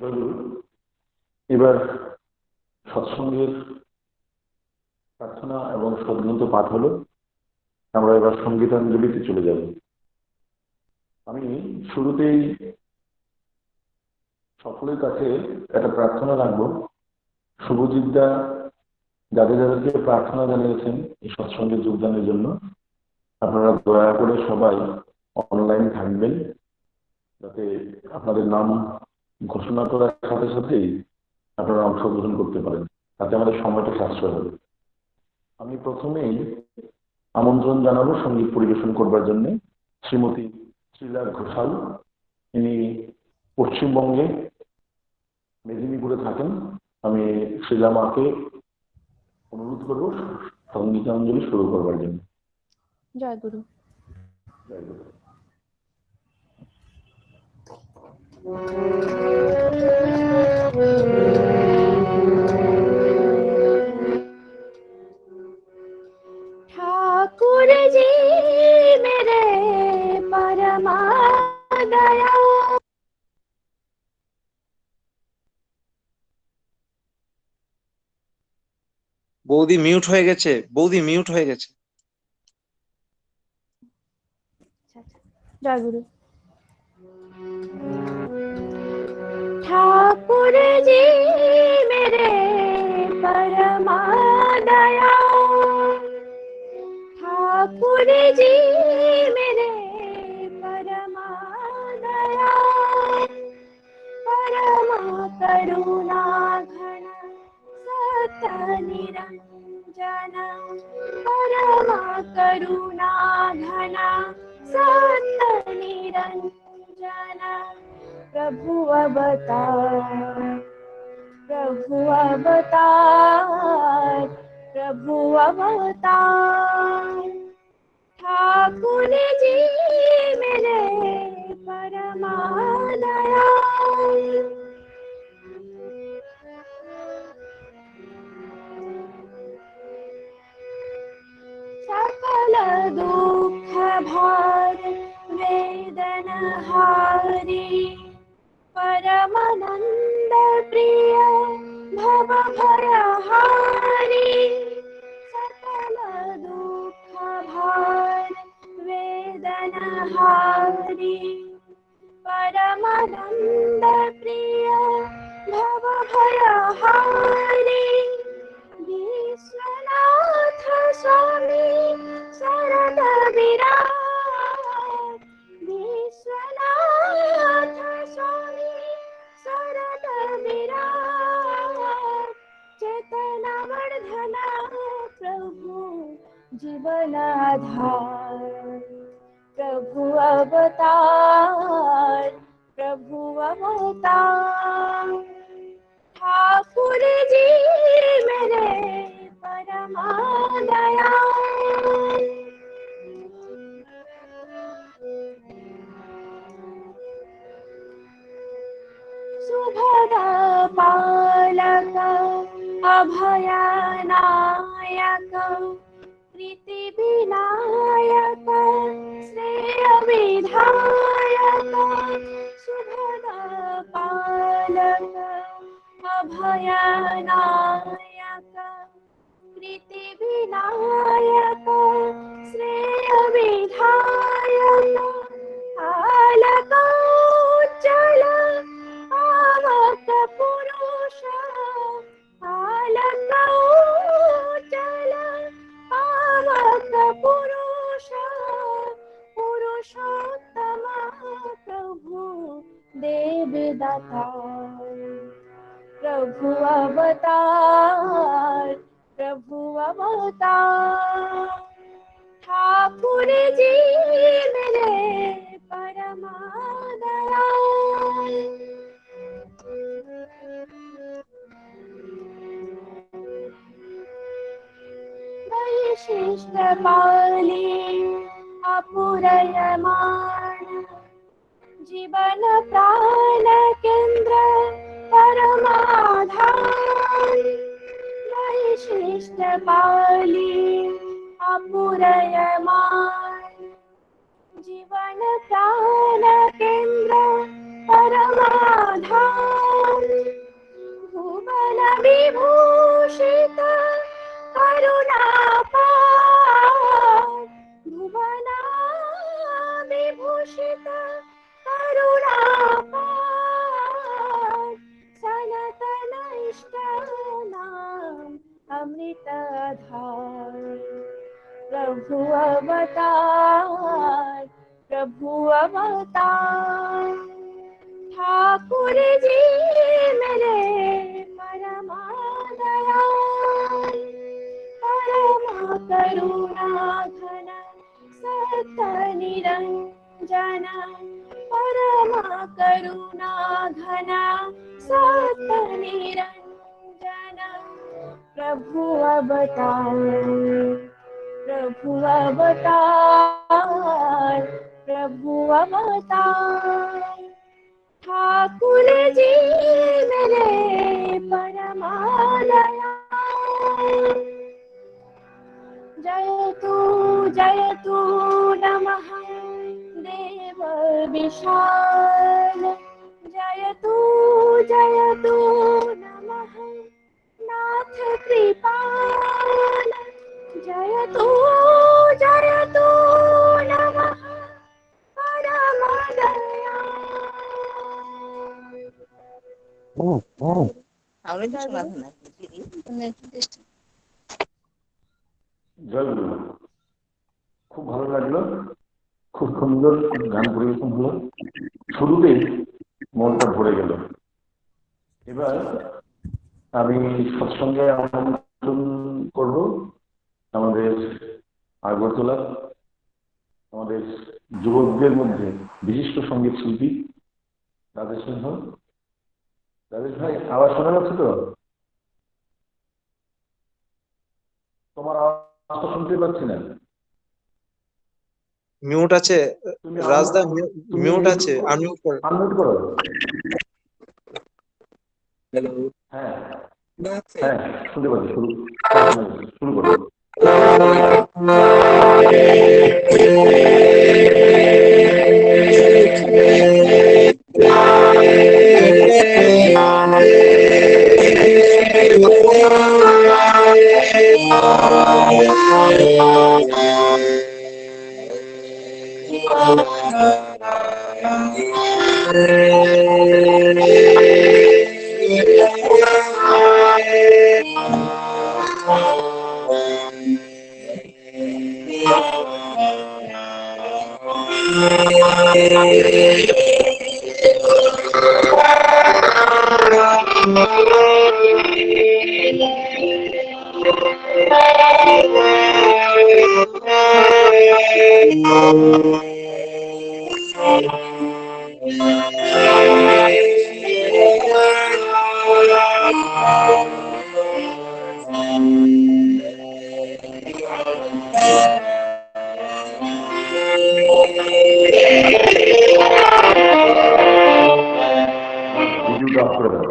জয়গুরু। এবার সৎসঙ্গের প্রার্থনা এবং সদ্গ্রন্থ পাঠ হলো। আমরা এবার সঙ্গীতাঞ্জলিতে চলে যাব। আমি শুরুতেই সকলের কাছে একটা প্রার্থনা রাখবো। শুভজিৎদা যাদের যাদেরকে প্রার্থনা জানিয়েছেন এই সৎসঙ্গে যোগদানের জন্য, আপনারা দয়া করে সবাই অনলাইন থাকবেন, যাতে আপনাদের নাম ঘোষণা করার সাথে সাথেই আপনারা অংশগ্রহণ করতে পারেন, তাতে আমাদের সময়টা সাশ্রয় হবে। আমি প্রথমেই আমন্ত্রণ জানাবো সঙ্গীত পরিবেশন করবার জন্য শ্রীমতী শ্রীলা ঘোষাল। ইনি পশ্চিমবঙ্গে মেদিনীপুরে থাকেন। আমি শ্রীলা মাকে অনুরোধ করবো সঙ্গীতাঞ্জলি শুরু করবার জন্য। জয় গুরু। জয় গুরু। ठाकुर जी मेरे परमा दया, বৌদি মিউট হয়ে গেছে, বৌদি মিউট হয়ে গেছে। জয় গুরু। ठाकुर जी मेरे परमा दया, ठाकुर जी मेरे परमा दया, परमा करुणा घन सत निरंजन, परमा करुणा घन सत निरंजन, प्रभु अवतार, प्रभु अवतार, प्रभु अवतार, ठाकुर जी मेरे परमा दया। सकल दुख भार वेदन हारी, परमानंद प्रिय भव भयहारी, सकल दुख भार वेदन हारी, परमानंद प्रिय भव भयहारी, विश्वनाथ स्वामी शरण विराज, विश्वनाथ स्वामी शरण विराज, चेतना वर्धना प्रभु जीवन आधार, प्रभु अवतार, प्रभु अवतार, ठाकुर जी मेरे परमा दया। सुभद पालक अभय नायक, प्रीति विनायक श्रेय विधायक, सुभद पालक अभय नायक, प्रीति विनायक श्रेय विधायक, आलक उज्ज्वल पावक पुरुष, आलक उज्ज्वल पावक पुरुष, पुरुषोत्तम प्रभु देवदाता, प्रभु अवतार, प्रभु अवतार, ठाकुर जी मेरे परमा दया। वैशिष्ट पाली अपुरयमान, जीवन प्राण केंद्र परमाधार, वैशिष्ट पाली अपुरयमान, जीवन प्राण केंद्र परमाधाम भुवन विभूषित करुणापार भुवन विभूषित करुणापार सनातन इष्ट नाम अमृतधार प्रभु अवतार प्रभु अवतार ठाकुर जी मेरे परमा दयाल परमा करुणा घन सत निरंजन परमा करुणा घन सत निरंजन प्रभु अवतार प्रभु अवतार प्रभु अवतार ठाकुर जी मेरे परमा दयाल जय तू नमः देव विशाल जय तू नमः नाथ कृपाल जय तू नमः परम दयाल জয় গুরু। খুব ভালো লাগলো, খুব সুন্দর গান পরিবেশন হলো, শুরুতেই মনটা ভরে গেল। এবার আমি সৎসঙ্গে আমন্ত্রণ করব আমাদের আগরতলা আমাদের যুবকদের মধ্যে বিশিষ্ট সঙ্গীত শিল্পী রাজেশ সিংহ। রাজেশ ভাই, আওয়াজ শোনা যাচ্ছে তো? তোমার আওয়াজটা শুনতে পাচ্ছি না। মিউট আছে রাজদা, মিউট আছে, আনমিউট করো। আনমিউট করো। হ্যালো, হ্যাঁ হ্যাঁ শুনতে পাচ্ছি। শুরু করো। ভিডিওটা অফ করে দাও।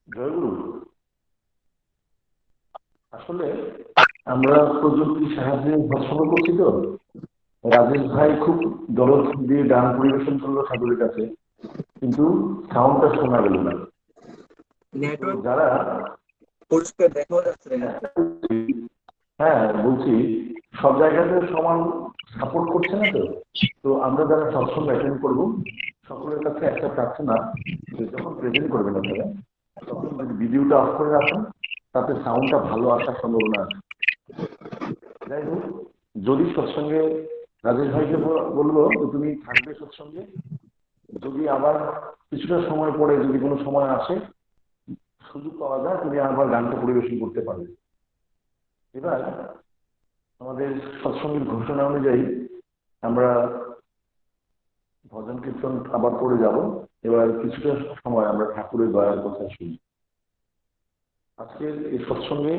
জয়গুরু, আসলে আমরা প্রযুক্তির সাহায্যে সৎসঙ্গ করছি তো। রাজেশ ভাই খুব দরদ দিয়ে গান পরিবেশন করলো ঠাকুরের কাছে, কিন্তু সাউন্ডটা শোনা গেল না। তো যারা পরিষ্কার দেখা যাচ্ছে না। হ্যাঁ বলছি, সব জায়গাতে সমান সাপোর্ট করছে না তো। তো আমরা যারা সৎসঙ্গ অ্যাটেন্ড করবো, সকলের কাছে একটা প্রার্থনা, যে যখন প্রেজেন্ট করবেন আপনারা, তখন যদি ভিডিওটা অফ করে রাখেন, তাতে সাউন্ডটা ভালো আসার সম্ভাবনা আছে। যাই হোক, যদি সৎসঙ্গে রাজেশ ভাইকে বলবো যে তুমি থাকবে সৎসঙ্গে, যদি আবার কিছুটা সময় পরে যদি কোনো সময় আসে, সুযোগ পাওয়া যায়, তুমি আবার গানটা পরিবেশন করতে পারবে। এবার আমাদের সৎসঙ্গের ঘোষণা অনুযায়ী আমরা ভজন কীর্তন আবার করে যাব। এবার কিছুটা সময় আমরা ঠাকুরের দয়ার কথা শুনি। আজকের এই সৎসঙ্গে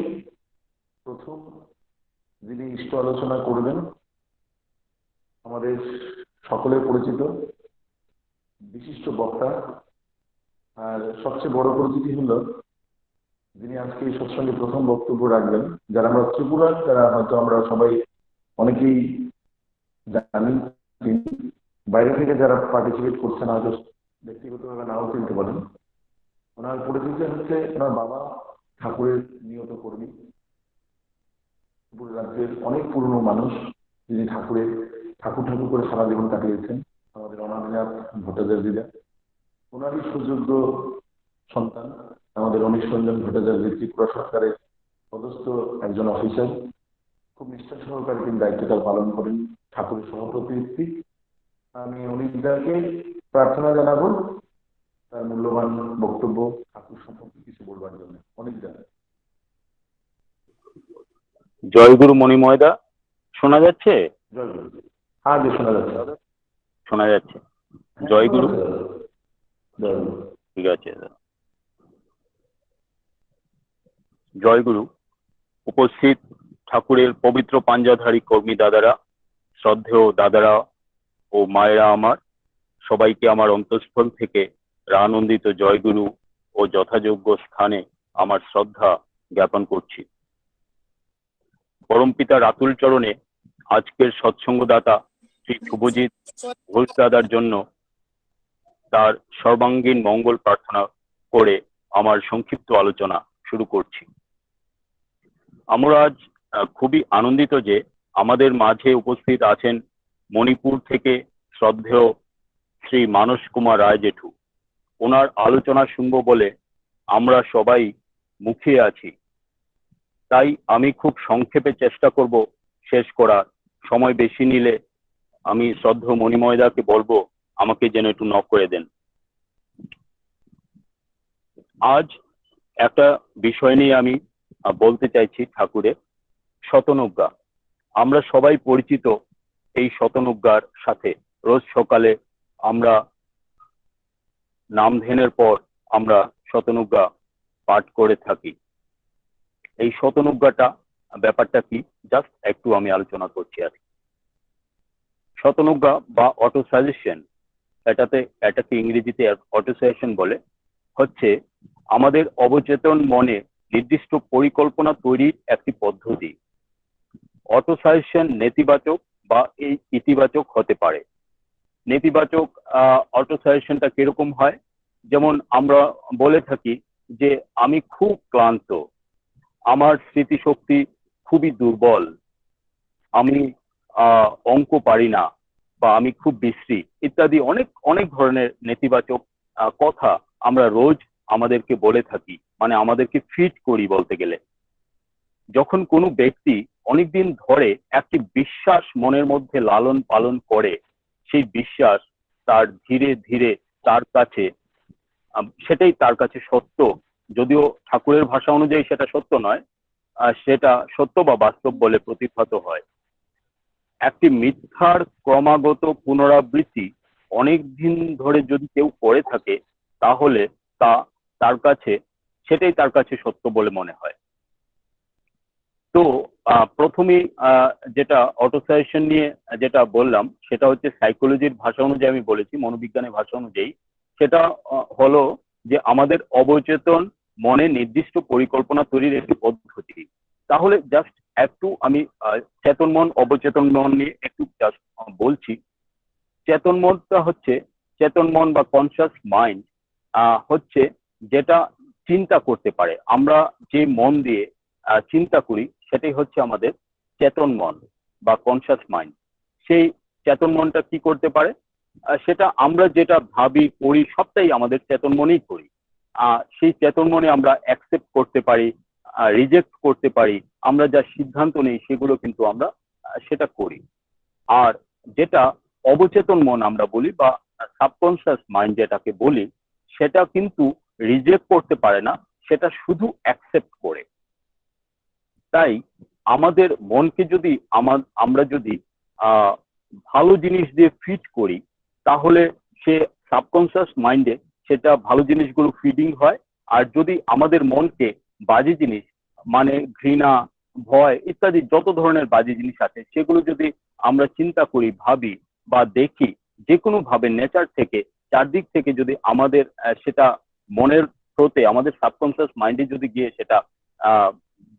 প্রথম যিনি ইষ্ট আলোচনা করবেন, আমাদের সকলের পরিচিত বিশিষ্ট বক্তা, আর সবচেয়ে বড় পরিচিতি হলো যিনি আজকে এই সৎসঙ্গে প্রথম বক্তব্য রাখবেন, যারা আমরা ত্রিপুরার, যারা হয়তো আমরা সবাই অনেকেই জানি, বাইরে থেকে যারা পার্টিসিপেট করছেন হয়তো ব্যক্তিগতভাবে নাও চিনতে পারেন। ওনার পরিচিতি হচ্ছে ওনার বাবা ঠাকুরের নিয়ত কর্মী, ত্রিপুরা রাজ্যের অনেক পুরনো মানুষ, যিনি ঠাকুর ঠাকুর করে সারা জীবন কাটিয়েছেন, আমাদের অনাদিনাথ ভট্টাচার্যরা। ওনারই সুযোগ্য সন্তান আমাদের অনিশ রঞ্জন ভট্টাচার্য, ত্রিপুরা সরকারের পদস্থ একজন অফিসার। খুব নিষ্ঠা সহকারে তিনি দায়িত্বটা পালন করেন ঠাকুরের সহপ্রতিনিধি। আমি অনিশদাকে প্রার্থনা জানাবো তার মূল্যবান বক্তব্য ঠাকুর সম্পর্কে কিছু বলবার জন্য। অনিশদা। জয়গুরু মণিময়দা, শোনা যাচ্ছে? জয়গুরু। হ্যাঁ, যে শোনা যাচ্ছে। শোনা যাচ্ছে। জয়গুরু। জয়গুরু। ঠিক আছে। জয়গুরু। উপস্থিত ঠাকুরের পবিত্র পাঞ্জাধারী কর্মী দাদারা, শ্রদ্ধেয় দাদারা ও মায়েরা, আমার সবাইকে আমার অন্তঃস্থল থেকে আনন্দিত জয়গুরু ও যথাযোগ্য স্থানে আমার শ্রদ্ধা জ্ঞাপন করছি। পরমপিতার আতুল চরণে আজকের সৎসঙ্গদাতা শ্রী শুভজিৎ ঘোষ দাদার জন্য তার সর্বাঙ্গীন মঙ্গল প্রার্থনা করে আমার সংক্ষিপ্ত আলোচনা শুরু করছি। আমরা আজ খুবই আনন্দিত যে আমাদের মাঝে উপস্থিত আছেন মণিপুর থেকে শ্রদ্ধেয় শ্রী মানস কুমার রায় জেঠু। ওনার আলোচনা শুনবো বলে আমরা সবাই মুখিয়ে আছি, তাই আমি খুব সংক্ষেপে চেষ্টা করব শেষ করার। সময় বেশি নিলে আমি শ্রদ্ধেয় মণিময়দাকে বলবো আমাকে যেন একটু নক করে দেন। আজ একটা বিষয় নিয়ে আমি বলতে চাইছি, ঠাকুরের শতনজ্ঞা। আমরা সবাই পরিচিত এই শতনজ্ঞার সাথে। রোজ সকালে আমরা নাম ধ্যানের পর আমরা শতনজ্ঞা পাঠ করে থাকি। এই শতনজ্ঞাটা ব্যাপারটা কি, জাস্ট একটু আমি আলোচনা করছি। আর শতনুজ্ঞা বা অটো সাজেশন, এটাকে ইংরেজিতে অটো সাজেশন বলে, হচ্ছে আমাদের অবচেতন মনে নির্দিষ্ট পরিকল্পনা তৈরির একটি পদ্ধতি। অটো সাজেশন নেতিবাচক বা এই ইতিবাচক হতে পারে। নেতিবাচক অটো সাজেশনটা কিরকম হয়, যেমন আমরা বলে থাকি যে আমি খুব ক্লান্ত, আমার স্মৃতিশক্তি খুবই দুর্বল, আমি অঙ্ক পারি না, বা আমি খুব বিশ্রী, ইত্যাদি অনেক অনেক ধরনের নেতিবাচক কথা আমরা রোজ আমাদেরকে বলে থাকি, মানে আমাদেরকে ফিট করি বলতে গেলে। যখন কোনো ব্যক্তি অনেকদিন ধরে একটি বিশ্বাস মনের মধ্যে লালন পালন করে, সেই বিশ্বাস তার ধীরে ধীরে তার কাছে সেটাই তার কাছে সত্য, যদিও ঠাকুরের ভাষা অনুযায়ী সেটা সত্য নয়, সেটা সত্য বা বাস্তব বলে প্রতিভাত হয়। একটি মিথ্যার ক্রমাগত পুনরাবৃত্তি অনেক দিন ধরে যদি কেউ করে থাকে, তাহলে সেটাই তার কাছে সত্য বলে মনে হয়। তো প্রথমেই যেটা অটো সাজেশন নিয়ে যেটা বললাম, সেটা হচ্ছে সাইকোলজির ভাষা অনুযায়ী আমি বলেছি, মনোবিজ্ঞানের ভাষা অনুযায়ী সেটা হলো যে আমাদের অবচেতন মনে নির্দিষ্ট পরিকল্পনা তৈরির একটি পদ্ধতি। তাহলে জাস্ট একটু আমি চেতন মন অবচেতন মন নিয়ে একটু জাস্ট বলছি। চেতন মনটা হচ্ছে, চেতন মন বা কনসিয়াস মাইন্ড হচ্ছে যেটা চিন্তা করতে পারে। আমরা যে মন দিয়ে চিন্তা করি সেটাই হচ্ছে আমাদের চেতন মন বা কনসিয়াস মাইন্ড। সেই চেতন মনটা কি করতে পারে, সেটা আমরা যেটা ভাবি করি সবটাই আমাদের চেতন মনেই করি। সেই চেতন মনে আমরা অ্যাকসেপ্ট করতে পারি, রিজেক্ট করতে পারি, আমরা যা সিদ্ধান্ত নেই সেগুলো কিন্তু আমরা সেটা করি। আর যেটা অবচেতন মন আমরা বলি বা সাবকনসিয়াস মাইন্ড যেটাকে বলি, সেটা কিন্তু রিজেক্ট করতে পারে না, সেটা শুধু অ্যাকসেপ্ট করে। তাই আমাদের মনকে যদি আমরা যদি ভালো জিনিস দিয়ে ফিট করি, তাহলে সে সাবকনসিয়াস মাইন্ডে সেটা ভালো জিনিসগুলো ফিডিং হয়। আর যদি আমাদের মনকে বাজে জিনিস, মানে ঘৃণা, ভয় ইত্যাদি যত ধরনের বাজে জিনিস আছে, সেগুলো যদি আমরা চিন্তা করি, ভাবি বা দেখি, যে কোনো ভাবে নেচার থেকে, চারদিক থেকে যদি আমাদের সেটা মনের থ্রোতে আমাদের সাবকনসিয়াস মাইন্ডে যদি গিয়ে সেটা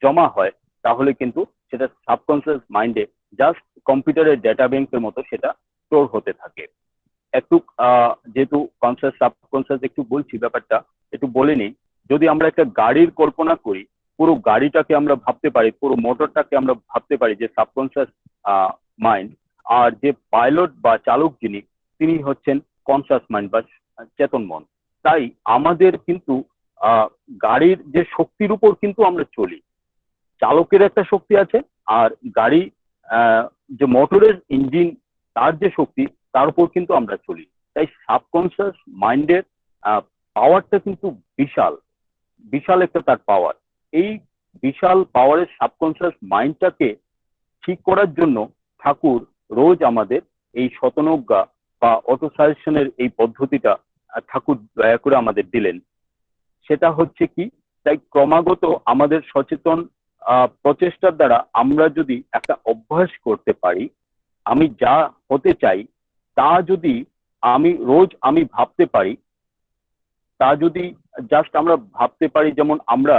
জমা হয়, তাহলে কিন্তু সেটা সাবকনসিয়াস মাইন্ডে জাস্ট কম্পিউটারের ডেটা ব্যাংকের মতো সেটা স্টোর হতে থাকে। একটু যেহেতু কনসিয়াস সাবকনসিয়াস একটু বলছি, ব্যাপারটা একটু বলে নিই। যদি আমরা একটা গাড়ির কল্পনা করি, পুরো গাড়িটাকে আমরা ভাবতে পারি, পুরো মোটরটাকে আমরা ভাবতে পারি যে সাবকনসিয়াস মাইন্ড, আর যে পাইলট বা চালক যিনি, তিনি হচ্ছেন কনসিয়াস মাইন্ড বা চেতন মন। তাই আমাদের কিন্তু গাড়ির যে শক্তির উপর কিন্তু আমরা চলি, চালকের একটা শক্তি আছে, আর গাড়ি যে মোটরের ইঞ্জিন, তার যে শক্তি, তার উপর কিন্তু আমরা চলি। তাই সাবকনসিয়াস মাইন্ডের পাওয়ারটা কিন্তু বিশাল বিশাল একটা তার পাওয়ার। এই বিশাল পাওয়ারের সাবকনসিয়াস মাইন্ডটাকে ঠিক করার জন্য ঠাকুর রোজ আমাদের এই শতনজ্ঞা বা অটো সাজেশনের এই পদ্ধতিটা ঠাকুর দয়া করে আমাদের দিলেন। সেটা হচ্ছে কি, তাই ক্রমাগত আমাদের সচেতন প্রচেষ্টার দ্বারা আমরা যদি একটা অভ্যাস করতে পারি, আমি যা হতে চাই তা যদি রোজ আমি ভাবতে পারি, তা যদি জাস্ট আমরা ভাবতে পারি, যেমন আমরা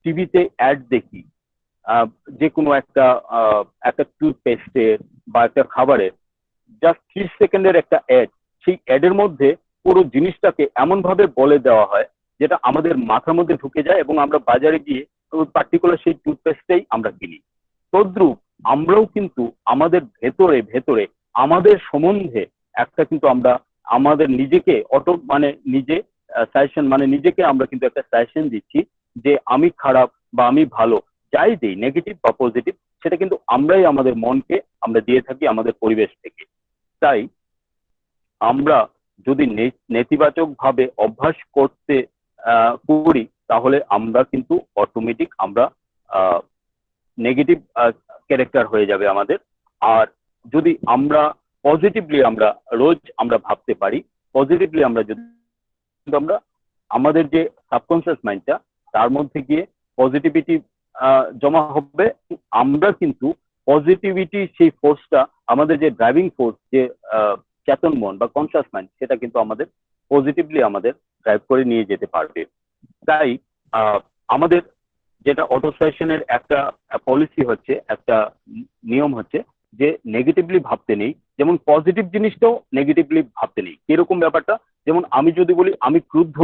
টিভিতে অ্যাড দেখি, যে কোনো একটা টুথপেস্টের বা একটা খাবারের, জাস্ট 30 সেকেন্ডের একটা অ্যাড, সেই অ্যাডের মধ্যে পুরো জিনিসটাকে এমন ভাবে বলে দেওয়া হয় যেটা আমাদের মাথার মধ্যে ঢুকে যায়, এবং আমরা বাজারে গিয়ে পার্টিকুলার সেই টুথপেস্টটাই আমরা কিনি। তদ্রুপ আমরাও কিন্তু আমাদের ভেতরে ভেতরে আমাদের সম্বন্ধে একটা কিন্তু আমরা আমাদের নিজেকে সাজেশন, মানে নিজেকে আমরা কিন্তু একটা সাজেশন দিচ্ছি যে আমি খারাপ বা আমি ভালো, যাই দিই নেগেটিভ বা পজিটিভ, সেটা কিন্তু আমরাই আমাদের মনকে আমরা দিয়ে থাকি আমাদের পরিবেশ থেকে। তাই আমরা যদি নেতিবাচক ভাবে অভ্যাস করি, তাহলে আমরা কিন্তু অটোমেটিক আমরা নেগেটিভ ক্যারেক্টার হয়ে যাবে আমাদের। আর যদি আমরা পজিটিভলি আমরা রোজ আমরা ভাবতে পারি, পজিটিভলি আমরা যদি আমরা আমাদের যে সাবকনসিয়াস মাইন্ডটা, তার মধ্যে গিয়ে পজিটিভিটি জমা হবে, আমরা কিন্তু পজিটিভিটি, সেই ফোর্সটা, আমাদের যে ড্রাইভিং ফোর্স, যে চেতন মন বা কনসিয়াস মাইন্ড, সেটা কিন্তু আমাদের পজিটিভলি আমাদের ড্রাইভ করে নিয়ে যেতে পারবে। তাই আমাদের যেটা অটো সাজেশনের একটা পলিসি হচ্ছে, একটা নিয়ম হচ্ছে যে নেগেটিভলি ভাবতে নেই, যেমন পজিটিভ জিনিসটাও নেগেটিভলি ভাবতে নেই। এরকম ব্যাপারটা, যেমন আমি যদি বলি আমি ক্রুদ্ধ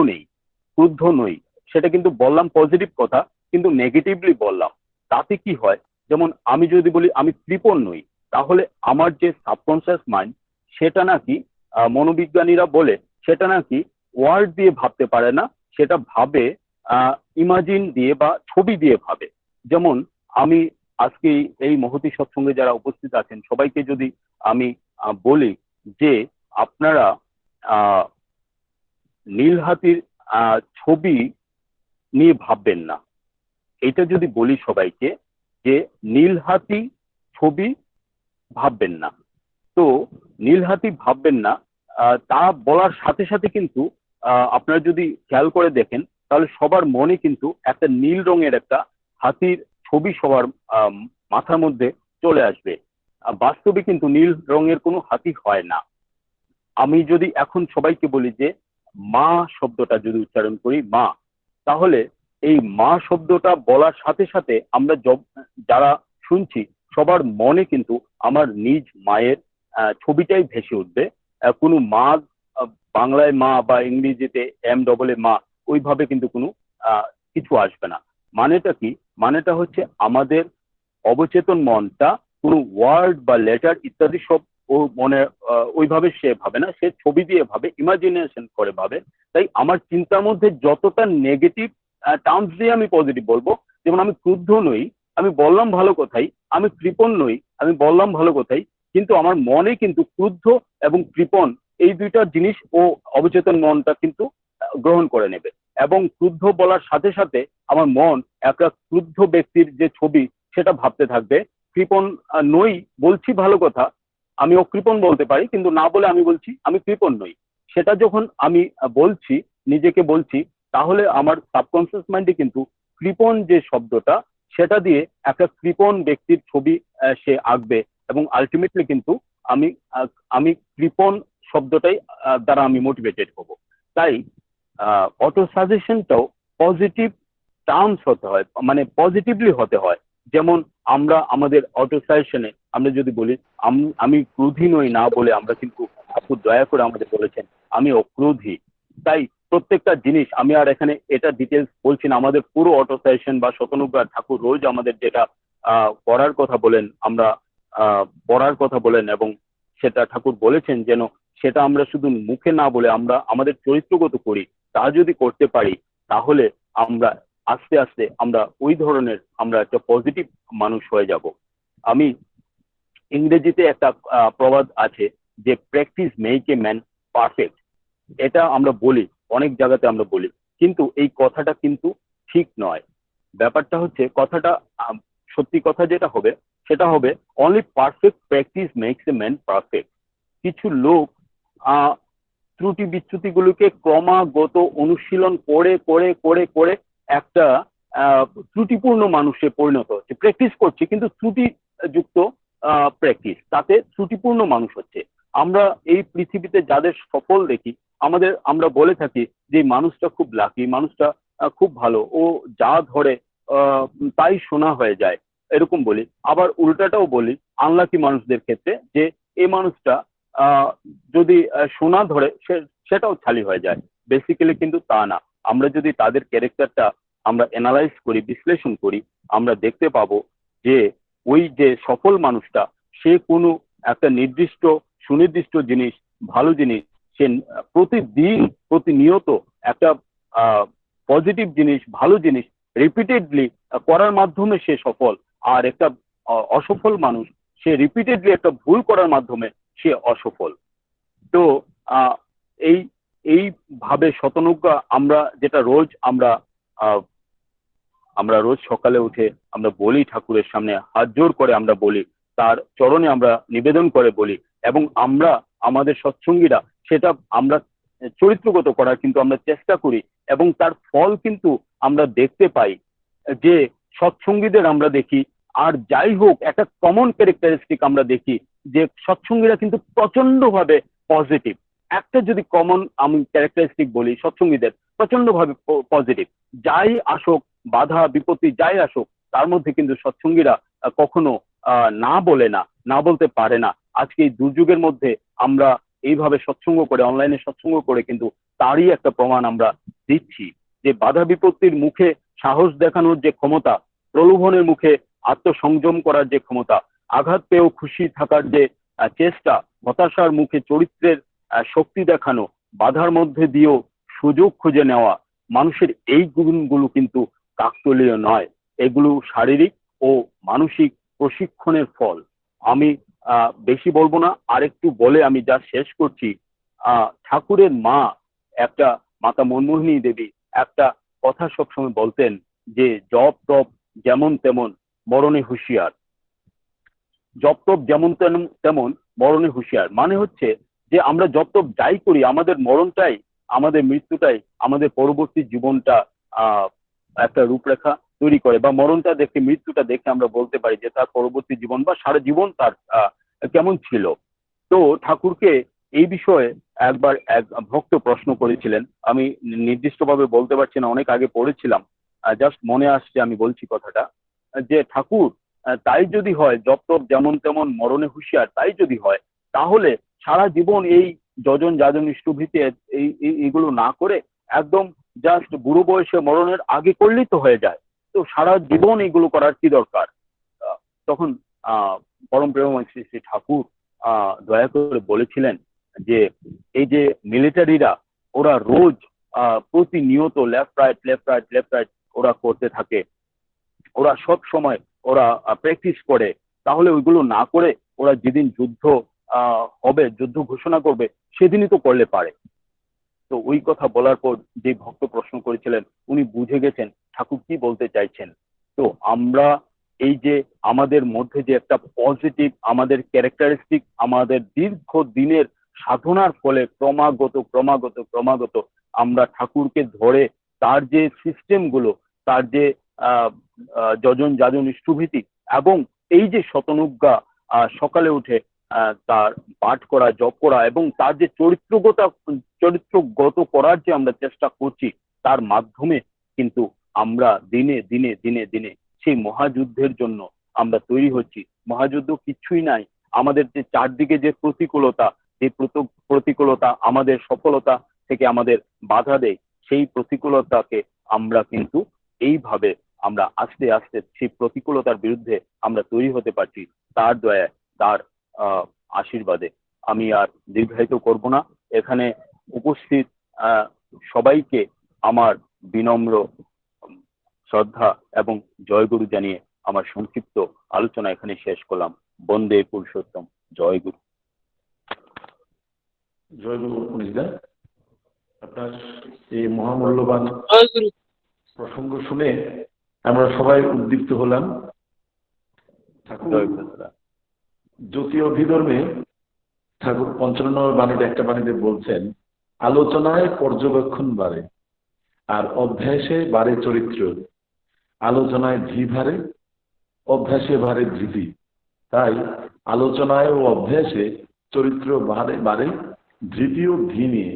নই, সেটা কিন্তু বললাম পজিটিভ কথা, কিন্তু নেগেটিভলি বললাম। তাতে কি হয়, যেমন আমি যদি বলি আমি কৃপণ নই, তাহলে আমার যে সাবকনসিয়াস মাইন্ড, সেটা নাকি মনোবিজ্ঞানীরা বলে সেটা নাকি ওয়ার্ড দিয়ে ভাবতে পারে না, সেটা ভাবে ইমাজিন দিয়ে বা ছবি দিয়ে ভাবে। যেমন আমি আজকে এই মহতি সৎসঙ্গে যারা উপস্থিত আছেন সবাইকে যদি আমি বলি যে আপনারা নীল হাতির ছবি নিয়ে ভাববেন না, এটা যদি বলি সবাইকে যে নীল হাতি ছবি ভাববেন না, তো নীল হাতি ভাববেন না, তা বলার সাথে সাথে কিন্তু আপনারা যদি খেয়াল করে দেখেন তাহলে সবার মনে কিন্তু একটা নীল রঙের একটা হাতির ছবি সবার মাথার মধ্যে চলে আসবে। বাস্তবে কিন্তু নীল রঙের কোনো হাতি হয় না। আমি যদি এখন সবাইকে বলি যে মা শব্দটা যদি উচ্চারণ করি, মা, তাহলে এই মা শব্দটা বলার সাথে সাথে আমরা যারা শুনছি সবার মনে কিন্তু আমার নিজ মায়ের ছবিটাই ভেসে উঠবে। কোনো মা, বাংলায় মা বা ইংরেজিতে MAA মা, ওইভাবে কিন্তু কোনো কিছু আসবে না। মানেটা কি? মানেটা হচ্ছে আমাদের অবচেতন মনটা কোনো ওয়ার্ড বা লেটার ইত্যাদি সব ও মনে ওইভাবে সে ভাবে না, সে ছবি দিয়ে ভাবে, ইমাজিনেশন করে ভাবে। তাই আমার চিন্তার মধ্যে যতটা নেগেটিভ টার্মস দিয়ে আমি পজিটিভ বলবো, যেমন আমি ক্রুদ্ধ নই, আমি বললাম ভালো কথাই, আমি কৃপণ নই, আমি বললাম ভালো কথাই, কিন্তু আমার মনে কিন্তু ক্রুদ্ধ এবং কৃপণ এই দুইটা জিনিস ও অবচেতন মনটা কিন্তু গ্রহণ করে নেবে। এবং ক্রুদ্ধ বলার সাথে সাথে আমার মন একটা ক্রুদ্ধ ব্যক্তির যে ছবি সেটা ভাবতে থাকবে। কৃপণ নই বলছি ভালো কথা, আমি অকৃপণ বলতে পারি, কিন্তু না বলে আমি বলছি আমি কৃপণ নই। সেটা যখন আমি বলছি, নিজেকে বলছি, তাহলে আমার সাবকনসিয়াস মাইন্ডে কিন্তু কৃপণ যে শব্দটা, সেটা দিয়ে একটা কৃপণ ব্যক্তির ছবি সে আঁকবে, এবং আলটিমেটলি কিন্তু আমি কৃপণ শব্দটাই দ্বারা আমি মোটিভেটেড হব। তাই অটো সাজেশনটাও পজিটিভ টার্মস হতে হয়, মানে পজিটিভলি হতে হয়। যেমন আমরা আমাদের অটো সাজেশনে আমরা যদি বলি আমি ক্রোধী নই, না বলে আমরা কিন্তু ঠাকুর দয়া করে আমাদের বলেছেন আমি অক্রোধী। তাই প্রত্যেকটা জিনিস আমি আর এখানে এটা ডিটেলস বলছি না, আমাদের পুরো অটো সাজেশন বা শতনুগ্রহ ঠাকুর রোজ আমাদের যেটা পড়ার কথা বলেন, আমরা পড়ার কথা বলেন, এবং সেটা ঠাকুর বলেছেন যেন সেটা আমরা শুধু মুখে না বলে আমরা আমাদের চরিত্রগত করি। তা যদি করতে পারি তাহলে আমরা আস্তে আস্তে আমরা ওই ধরনের আমরা একটা পজিটিভ মানুষ হয়ে যাব। আমি ইংরেজিতে একটা প্রবাদ আছে যে practice make a man perfect, এটা আমরা বলি, অনেক জায়গাতে আমরা বলি, কিন্তু এই কথাটা কিন্তু ঠিক নয়। ব্যাপারটা হচ্ছে কথাটা সত্যি কথা যেটা হবে সেটা হবে only perfect practice makes a man perfect. কিছু লোক ত্রুটি বিচ্যুতিগুলোকে ক্রমাগত অনুশীলন করে করে করে করে একটা ত্রুটিপূর্ণ মানুষে পরিণত হচ্ছে। প্র্যাকটিস করছে কিন্তু ত্রুটিযুক্ত প্র্যাকটিস, তাতে ত্রুটিপূর্ণ মানুষ হচ্ছে। আমরা এই পৃথিবীতে যাদের সফল দেখি, আমরা বলে থাকি যে মানুষটা খুব লাকি, মানুষটা খুব ভালো, ও যা ধরে তাই সোনা হয়ে যায়, এরকম বলি। আবার উল্টাটাও বলি আনলাকি মানুষদের ক্ষেত্রে, যে এই মানুষটা যদি সোনা ধরে সেটাও ছালি হয়ে যায়। বেসিক্যালি কিন্তু তা না। আমরা যদি তাদের ক্যারেক্টারটা আমরা অ্যানালাইজ করি, বিশ্লেষণ করি, আমরা দেখতে পাবো যে ওই যে সফল মানুষটা, সে কোনো একটা নির্দিষ্ট সুনির্দিষ্ট জিনিস, ভালো জিনিস, সে প্রতিদিন প্রতিনিয়ত একটা পজিটিভ জিনিস, ভালো জিনিস রিপিটেডলি করার মাধ্যমে সে সফল। আর একটা অসফল মানুষ, সে রিপিটেডলি একটা ভুল করার মাধ্যমে সে অসফল। তো এইভাবে শতনুজ্ঞা আমরা যেটা রোজ আমরা রোজ সকালে উঠে আমরা বলি, ঠাকুরের সামনে হাত জোর করে আমরা বলি, তার চরণে আমরা নিবেদন করে বলি, এবং আমরা আমাদের সৎসঙ্গীরা সেটা আমরা চরিত্রগত করার কিন্তু আমরা চেষ্টা করি, এবং তার ফল কিন্তু আমরা দেখতে পাই। যে সৎসঙ্গীদের আমরা দেখি আর যাই হোক, একটা কমন ক্যারেক্টারিস্টিক আমরা দেখি যে সৎসঙ্গীরা কিন্তু প্রচন্ড ভাবে পজিটিভ। একটা যদি কমন আমি ক্যারেক্টারিস্টিক বলি, সৎসঙ্গীদের প্রচন্ড ভাবে পজিটিভ। যাই আসুক, বাধা বিপত্তি যাই আসুক, তার মধ্যে কিন্তু সৎসঙ্গীরা কখনো না বলে না, না বলতে পারে না। আজকে এই দুর্যোগের মধ্যে আমরা এইভাবে সৎসঙ্গ করে, অনলাইনে সৎসঙ্গ করে কিন্তু তারই একটা প্রমাণ আমরা দিচ্ছি যে বাধা বিপত্তির মুখে সাহস দেখানোর যে ক্ষমতা, প্রলোভনের মুখে আত্মসংযম করার যে ক্ষমতা, আঘাত পেয়েও খুশি থাকার যে চেষ্টা, হতাশার মুখে চরিত্রের শক্তি দেখানো, বাধার মধ্যে দিয়েও সুযোগ খুঁজে নেওয়া, মানুষের এই গুণগুলো কিন্তু কাকতালীয় নয়, এগুলো শারীরিক ও মানসিক প্রশিক্ষণের ফল। আমি বেশি বলবো না, আরেকটু বলে আমি যা শেষ করছি। ঠাকুরের মা, একটা মাতা মনমোহিনী দেবী একটা কথা সবসময় বলতেন যে জপ তপ যেমন তেমন, মরণে হুঁশিয়ার। জপ তপ যেমন তেমন, মরণে হুঁশিয়ার। মানে হচ্ছে যে আমরা জপ তপ যাই করি, আমাদের মরণটাই, আমাদের মৃত্যুটাই, আমাদের পরবর্তী জীবনটা একটা রূপরেখা তৈরি করে, বা মরণটা দেখে, মৃত্যুটা দেখে আমরা বলতে পারি যে তার পরবর্তী জীবন বা সারা জীবন তার কেমন ছিল। তো ঠাকুরকে এই বিষয়ে একবার এক ভক্ত প্রশ্ন করেছিলেন, আমি নির্দিষ্টভাবে বলতে পারছি না, অনেক আগে পড়েছিলাম, জাস্ট মনে আসছে, আমি বলছি কথাটা, যে ঠাকুর তাই যদি হয়, জপ তপ যেমন তেমন, মরণে হুঁশিয়ার তাই যদি হয়, তাহলে সারা জীবন এই যজন যাজন ইষ্টভীতি এইগুলো না করে একদম জাস্ট বুড়ো বয়সে মরণের আগে করলেই তো হয়ে যায়। তো সারা জীবন এইগুলো করার কি দরকার? তখন পরম প্রেমময় শ্রী শ্রী ঠাকুর দয়া করে বলেছিলেন যে এই যে মিলিটারিরা, ওরা রোজ প্রতিনিয়ত left right left right left right ওরা করতে থাকে, ওরা সব সময় ওরা প্র্যাকটিস করে, তাহলে ওইগুলো না করে ওরা যেদিন যুদ্ধ হবে, যুদ্ধ ঘোষণা করবে, সেদিনই তো করলে পারে। তো ওই কথা বলার পর যে ভক্ত প্রশ্ন করেছিলেন, উনি বুঝে গেছেন ঠাকুর কি বলতে চাইছেন। তো আমরা এই যে আমাদের মধ্যে যে একটা পজিটিভ আমাদের ক্যারেক্টারিস্টিক, আমাদের দীর্ঘ দিনের সাধনার ফলে ক্রমাগত ক্রমাগত ক্রমাগত আমরা ঠাকুরকে ধরে তার যে সিস্টেম গুলো, তার যে যজন যাজন ইষ্টভীতি, এবং এই যে শতনুজ্ঞা সকালে উঠে তার পাঠ করা, জপ করা, এবং তার যে চরিত্রগত করার যে আমরা চেষ্টা করছি, তার মাধ্যমে কিন্তু আমরা দিনে দিনে দিনে দিনে সেই মহাযুদ্ধের জন্য আমরা তৈরি হচ্ছি। মহাযুদ্ধ কিছুই নাই, আমাদের যে চারদিকে যে প্রতিকূলতা, যে প্রতিকূলতা আমাদের সফলতা থেকে আমাদের বাধা দেয়, সেই প্রতিকূলতাকে আমরা কিন্তু এইভাবে আমরা আস্তে আস্তে সেই প্রতিকূলতার বিরুদ্ধে আমরা তৈরি হতে পারছি তার দয়ায়, তার আশীর্বাদে। আমি আর দীর্ঘায়িত করব না, এখানে উপস্থিত সবাইকে আমার বিনম্র শ্রদ্ধা এবং জয়গুরু জানিয়ে আমার সংক্ষিপ্ত আলোচনা এখানে শেষ করলাম। বন্দে পুরুষোত্তম। জয়গুরু। জয়গুরু পুনিশদা, আপনার এই মহামূল্যবান প্রসঙ্গ শুনে আমরা সবাই উদ্দীপ্ত হলাম। জ্যোতি অভিধর্মে ঠাকুর ৫৫ বাণীতে একটা বাণীতে বলছেন, আলোচনায় পর্যবেক্ষণ বাড়ে আর অভ্যাসে বাড়ে চরিত্র, আলোচনায় ধী ভারে, অভ্যাসে বাড়ে ধৃতি। তাই আলোচনায় ও অভ্যাসে চরিত্র বাড়ে বাড়ে, ধৃতি ও ধী নিয়ে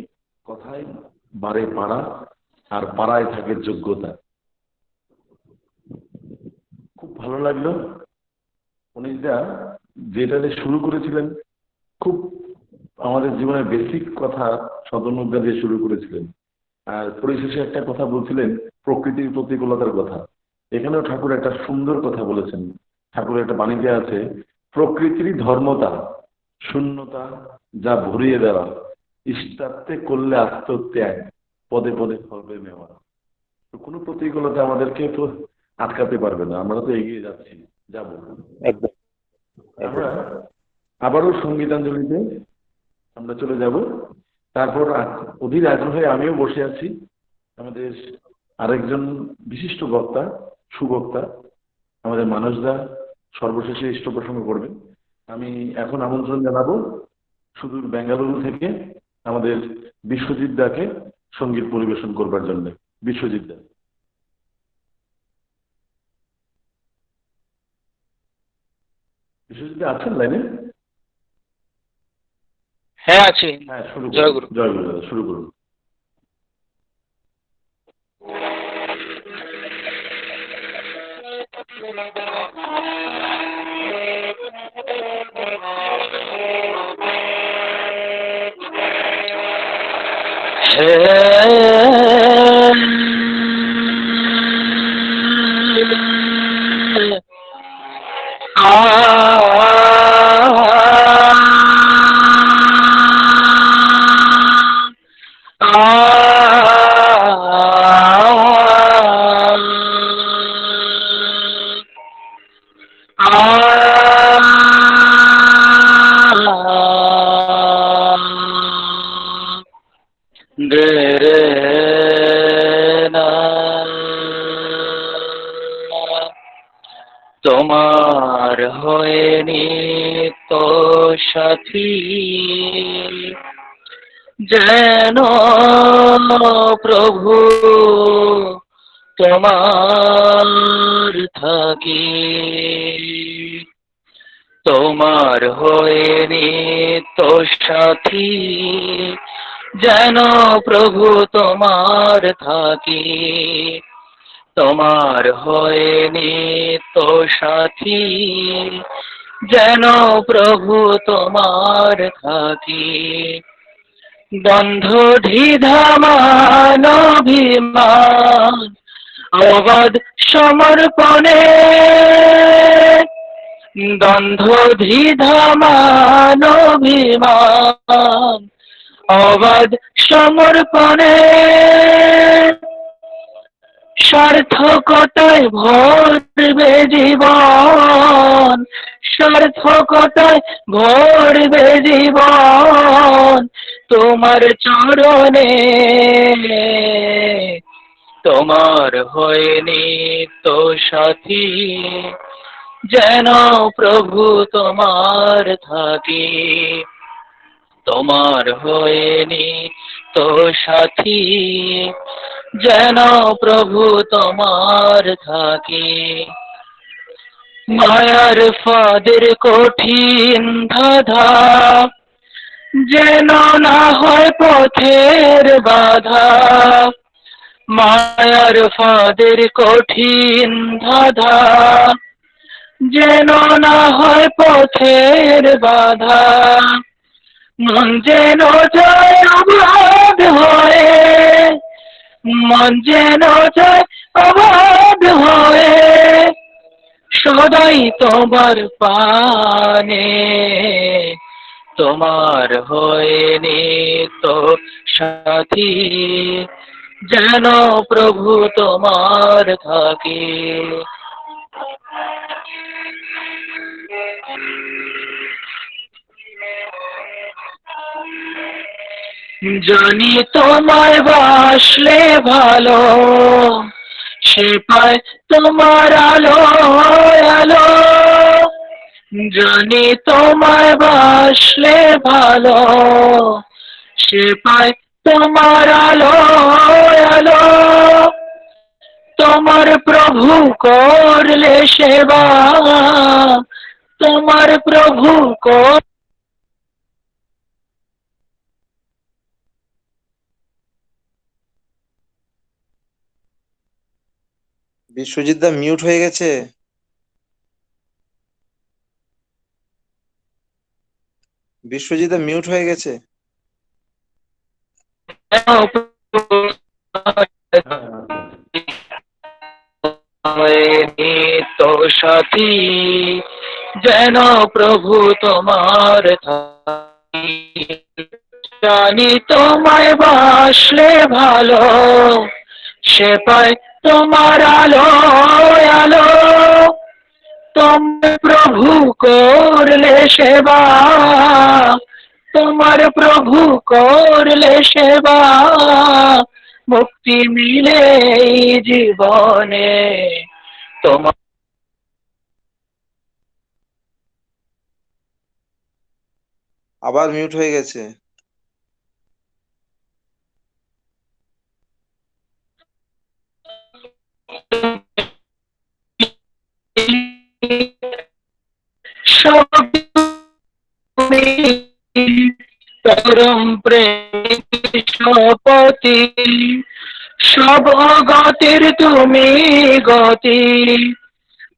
কথায় বাড়ে পাড়া, আর পাড়ায় থাকে যোগ্যতা। খুব ভালো লাগলো উনিশদা যেটা শুরু করেছিলেন, খুব আমাদের জীবনের বেসিক কথা শতনুজ্ঞা দিয়ে শুরু করেছিলেন, আর পরিশেষে একটা কথা বলছিলেন প্রকৃতির প্রতিকূলতার কথা। এখানেও ঠাকুর একটা সুন্দর কথা বলেছেন। ঠাকুরের একটা বাণীতে আছে, প্রকৃতির ধর্মতা শূন্যতা যা ভরিয়ে দেওয়া, ইষ্টার্থে করলে আত্মত্যাগ, পদে পদে ফলবে নেওয়া। কোনো প্রতিকূলতা আমাদেরকে তো আটকাতে পারবে না, আমরা তো এগিয়ে যাচ্ছি, যাবো। আমরা আবারও সঙ্গীতাঞ্জলিতে আমরা চলে যাব। তারপর অধীর আগ্রহে আমিও বসে আছি। আমাদের আরেকজন বিশিষ্ট বক্তা, সুবক্তা আমাদের মানসদা সর্বশেষে ইষ্ট প্রসঙ্গ করবেন। আমি এখন আমন্ত্রণ জানাবো সুদূর বেঙ্গালুরু থেকে আমাদের বিশ্বজিৎ দাকে সঙ্গীত পরিবেশন করবার জন্য। বিশ্বজিৎ দা। বিশ্বজিৎ আছেন লাইনে? হ্যাঁ আছি। হ্যাঁ, শুরু করুন। জয় গুরু। জয় গুরু দাদা, শুরু করুন। তোমার হয়ে নিত্য সাথী যেন প্রভু তোমার থাকি, তোমার হয়ে নিত্য সাথী যেন প্রভু তোমার থাকি, তোমার হয়ে নিত্য সাথী যেন প্রভু তোমার থাকি। দ্বন্দ্ব দ্বিধা মান অভিমান অবাধ সমর্পণে, দ্বন্দ্ব দ্বিধা মান অভিমান অবাধ সমর্পণে, সার্থকতায় ভরবে জীবন, সার্থকতায় ভরবে জীবন তোমার চরণে, তোমার হয়ে নিত্য সাথী যেন প্রভু তোমার থাকি, তোমার হয়ে নিত্য সাথী যেন প্রভু তোমার থাকি। মায়ার ফাঁদের কঠিন ধাঁধা যেন না হয় পথের বাধা, মায়ার ফাঁদের কঠিন ধাঁধা যেন না হয় পথের বাধা, মন যেন যায় অবাধ হয়ে, মন যেন যায় অবাধ হয়ে সদাই তোমার পানে, তোমার হয়ে নিত্য সাথী যেন প্রভু তোমার থাকি। জানি তোমায় বাসলে ভালো, সে পায় তোমার আলো আলো, জানি তোমায় বাসলে ভালো, সে পায় তোমার আলো আলো, তোমার প্রভু করলে সেবা, তোমার প্রভু কর বিশ্বজিৎ দা মিউট হয়ে গেছে। বিশ্বজিৎ দা মিউট হয়ে গেছে। নিত্য সাথী যেন প্রভু তোমার থাকি, জানি তোমায় বাসলে ভালো, সে পায় তোমার আলো আলো, তোমার প্রভু করলে সেবা, তোমার প্রভু করলে সেবা মুক্তি মিলে এই জীবনে, তোমার আবার মিউট হয়ে গেছে। সব প্রেম কৃষ্ণপতি, সব গতির তুমি গতি,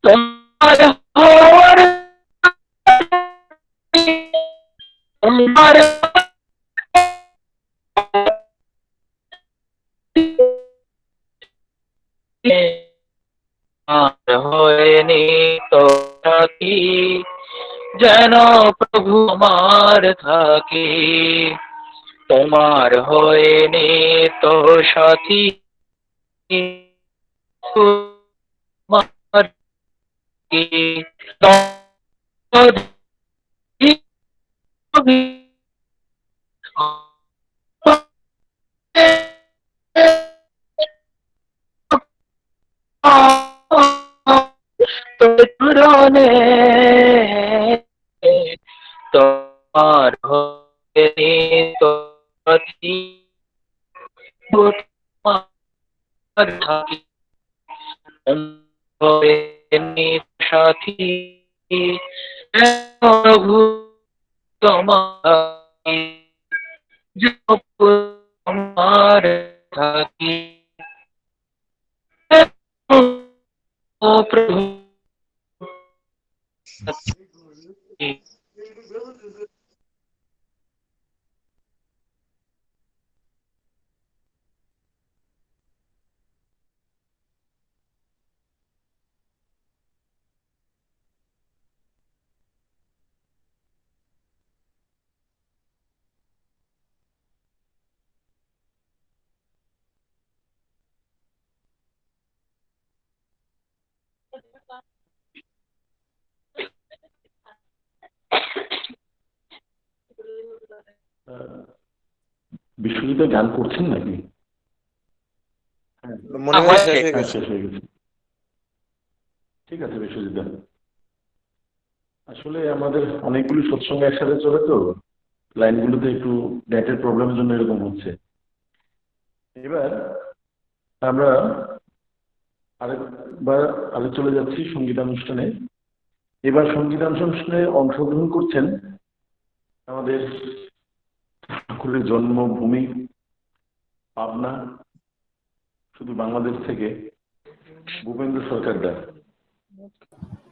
তোমার হওয়ার তোমার হয়নি তো সাথী, যেন প্রভু আমার থাকি, তোমার হয়নি তো সাথী, তোমার কি তুরনে তোমার হয়নি তো সাথী, তোমার থাকি, হয়নি সাথী, প্রভু তোমার তোমার থাকি, ও প্রভু বিশ্বজিৎ গান করছেন নাকি? মনে হয় শেষ হয়ে হ্যাঁ, গেছে। শেষ হয়ে গেছে। ঠিক আছে বিশ্বজিৎ, আসলে আমাদের অনেকগুলি সৎসঙ্গ একসাথে চলে তো, লাইনগুলোতে একটু নেটের প্রবলেমের জন্য এরকম হচ্ছে। এবার আমরা আরেকবার আগে চলে যাচ্ছি সঙ্গীতানুষ্ঠানে। এবার সঙ্গীতানুষ্ঠানে অংশগ্রহণ করছেন আমাদের ঠাকুরের জন্মভূমি পাবনা, শুধু বাংলাদেশ থেকে ভূপেন্দ্র সরকার দা।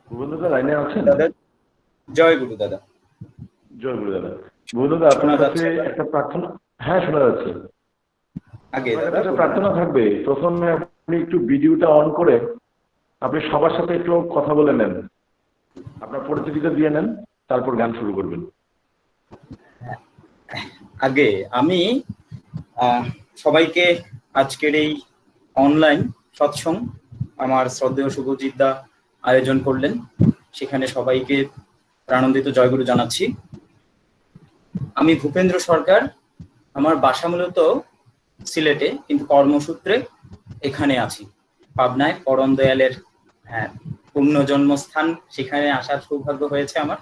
ভূপেন্দ্র দা লাইনে আছেন? জয় গুরু দাদা। জয় গুরু দাদা। ভূপেন্দ্র দা, আপনার কাছে একটা প্রার্থনা। হ্যাঁ, শোনা যাচ্ছে। আগে একটা প্রার্থনা থাকবে, প্রথমে আপনি একটু ভিডিওটা অন করে আপনি সবার সাথে একটু কথা বলে নেন, আপনার পরিচিতিটা দিয়ে নেন, তারপর গান শুরু করবেন। আগে আমি সবাইকে আজকের এই অনলাইন সৎসঙ্গ আমার শ্রদ্ধেয় শুভজিৎ দা আয়োজন করলেন, সেখানে সবাইকে প্রাণন্দিত জয়গুরু জানাচ্ছি। আমি ভূপেন্দ্র সরকার, আমার বাসা মূলত সিলেটে, কিন্তু কর্মসূত্রে এখানে আছি পাবনায়। পরম দয়ালের পূর্ণ জন্মস্থান, সেখানে আসার সৌভাগ্য হয়েছে আমার।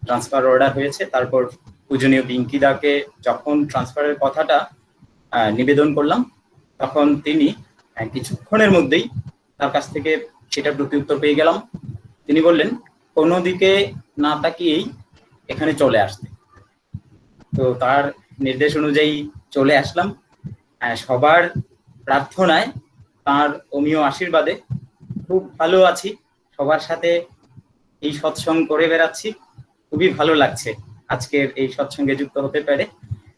ট্রান্সফার অর্ডার হয়েছে, তারপর পূজনীয় পিঙ্কিদাকে যখন ট্রান্সফারের কথাটা নিবেদন করলাম, তখন তিনি কিছুক্ষণের মধ্যেই তার কাছ থেকে সেটার প্রত্যুত্তর পেয়ে গেলাম। তিনি বললেন কোনো দিকে না তাকিয়েই এখানে চলে আসতে। তো তার নির্দেশ অনুযায়ী চলে আসলাম। সবার প্রার্থনায়, তার অমীয় আশীর্বাদে খুব ভালো আছি, সবার সাথে এই সৎসঙ্গ করে বেড়াচ্ছি। খুবই ভালো লাগছে আজকের এই সৎসঙ্গে যুক্ত হতে পেরে।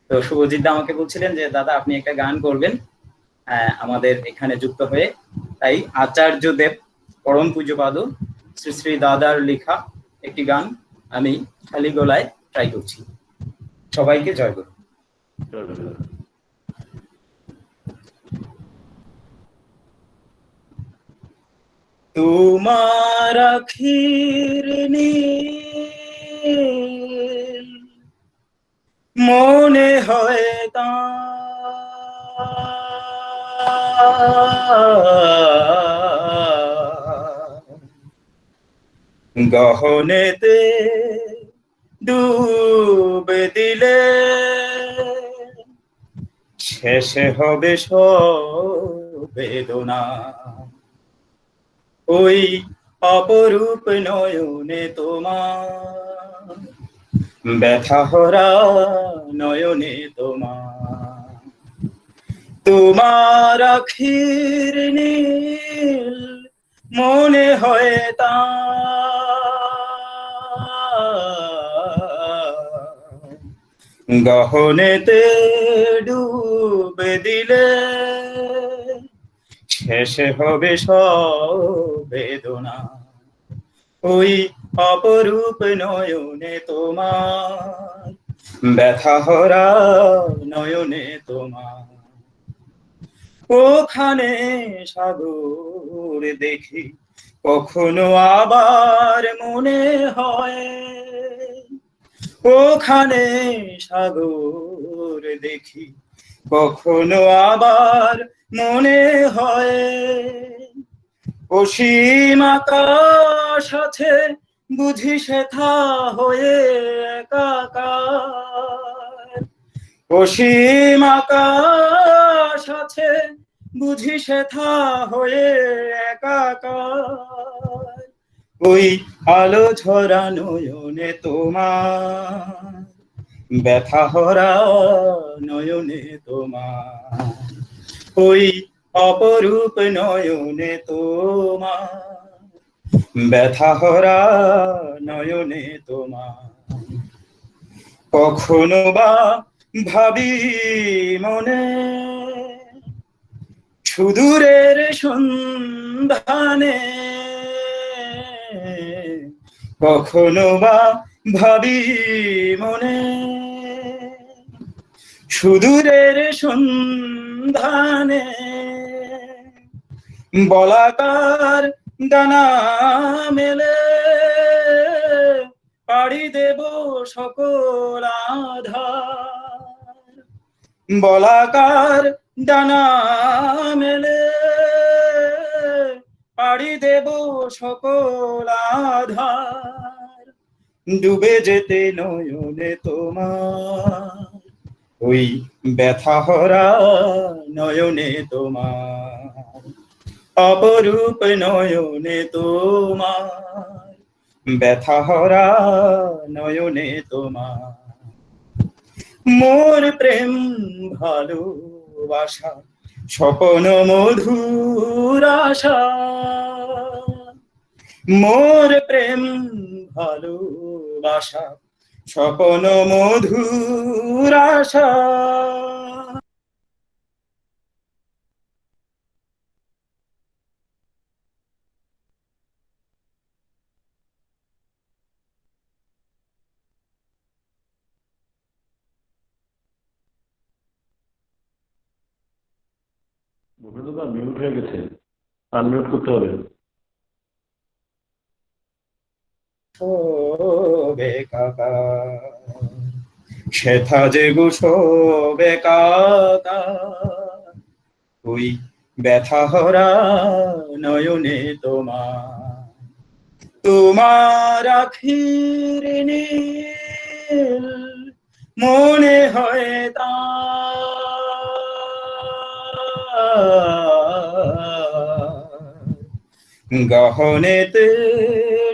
তো শুভজিৎ দা আমাকে বলছিলেন যে দাদা আপনি একটা গান করবেন আমাদের এখানে যুক্ত হয়ে। তাই আচার্যদেব পরম পূজ্যপাদ শ্রী শ্রী দাদার লেখা একটি গান আমি খালি গলায় ট্রাই করছি। সবাইকে জয় গুরু। তোমার আখির নীল মনে হয় তা গহনেতে ডুব দিলে শেষে হবে সব বেদনা। ওই অপরূপ নয়নে তোমার ব্যথা হরা নয়নে তোমার, তোমার আখির নীল মনে হয় তা গহনেতে ডুবে দিলে শেষে হবে সব বেদনা। ওই অপরূপ নয়নে তোমার, ব্যথা হরা নয়নে তোমার, ওখানে সাগর দেখি কখনো আবার মনে হয়, ওখানে সাগর দেখি কখনো আবার মনে হয়, অসীম আকাশ আছে বুঝি সেথা হয়ে একাকার, অসীম আকাশ আছে বুঝি সেথা হয়ে একাকার, ওই আলো ঝরা নয়নে তোমার, ব্যথা হরা নয়নে তোমার, ওই অপরূপ নয়নে তোমার, ব্যথা হরা নয়নে তোমার। কখনো বা ভাবি মনে সুদূরের সন্ধানে, কখনো বা ভাবি মনে সুদূরের সন্ধানে, বলাকার ডানা মেলে পাড়ি দেব সকল আধার, বলাকার ডানা মেলে পাড়ি দেব সকল আধার, ডুবে যেতে নয়নে তোমার, ওই ব্যথা হরা নয়নে তোমার, অপরূপ নয়নে তোমার, ব্যথা হরা নয়নে তোমার। মোর প্রেম ভালোবাসা স্বপ্ন মধুর আশা, মোর প্রেম ভালোবাসা স্বপ্ন মধুর আশা। ভূপেন্দ্রদা মিউট হয়ে গেছে, আনমিউট করতে হবে। সেথা যে গুছবে কাকা, ওই ব্যথা হরা নয়নে তোমার, তোমার আখির নীল মনে হয় তা গহনেতে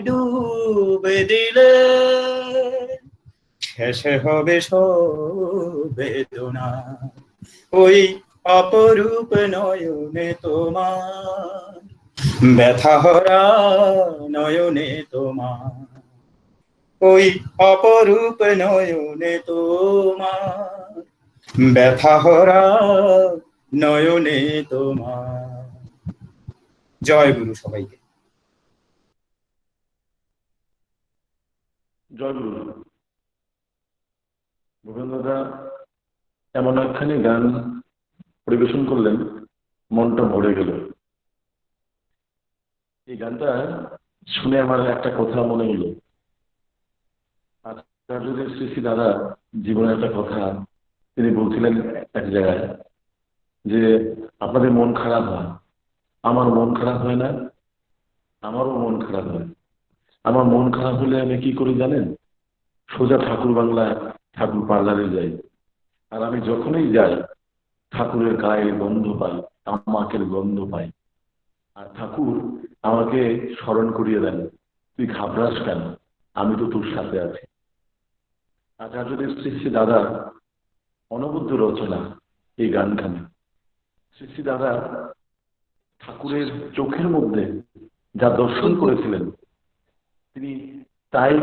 ডুবে দিলে শেষে হবে সব বেদনা। ওই অপরূপ নয়নে তোমার, ব্যথা হরা নয়নে তোমার, ওই অপরূপ নয়নে তোমার, ব্যথা হরা নয়নে তোমার। জয় গুরু সবাইকে। জয় গুরু। ভূপেন্দ্রদা এমন একখানি গান পরিবেশন করলেন, মনটা ভরে গেল। এই গানটা শুনে আমার একটা কথা মনে হলো। আচার্যদেব শ্রী শ্রী দাদা জীবনের একটা কথা তিনি বলছিলেন এক জায়গায়, যে আপনাদের মন খারাপ হয়, আমার মন খারাপ হয় না, আমারও মন খারাপ হয়। আমার মন খারাপ হলে আমি কি করি জানেন? সোজা ঠাকুর বাংলায় ঠাকুর পার্লারে যাই, আর আমি যখনই যাই ঠাকুরের গায়ের গন্ধ পাই, তামাকের গন্ধ পাই, আর ঠাকুর আমাকে স্মরণ করিয়ে দেন, তুই ঘাবড়াস কেন, আমি তো তোর সাথে আছি। আচার্যদেব শ্রী শ্রী দাদা অনবদ্য রচনা এই গানখানি। শ্রী শ্রী দাদা ঠাকুরের চোখের মধ্যে যা দর্শন করেছিলেন, তিনি তাই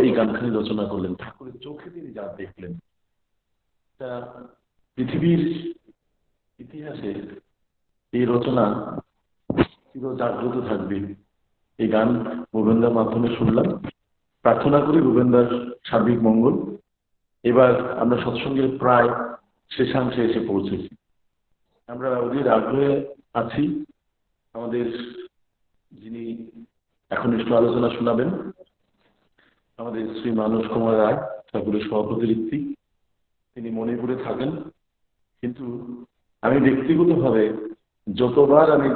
এই গানখানি রচনা করলেন। ঠাকুরের চোখে তিনি যা দেখলেন, তা পৃথিবীর ইতিহাসে এই রচনা চির জাগ্রত থাকবে। এই গান গোবেন্দার মাধ্যমে শুনলাম। প্রার্থনা করি গোবেন্দার সার্বিক মঙ্গল। এবার আমরা সৎসঙ্গের প্রায় শেষাংশে এসে পৌঁছেছি। আমরা অধীর আগ্রহে আছি আমাদের যিনি একনিষ্ঠ আলোচনা শোনাবেন, আমাদের শ্রী মানস কুমার রায়, ঠাকুরের সভাপতি ঋত্বিক। তিনি মণিপুরে থাকেন, কিন্তু আমি ব্যক্তিগতভাবে যতবার আমি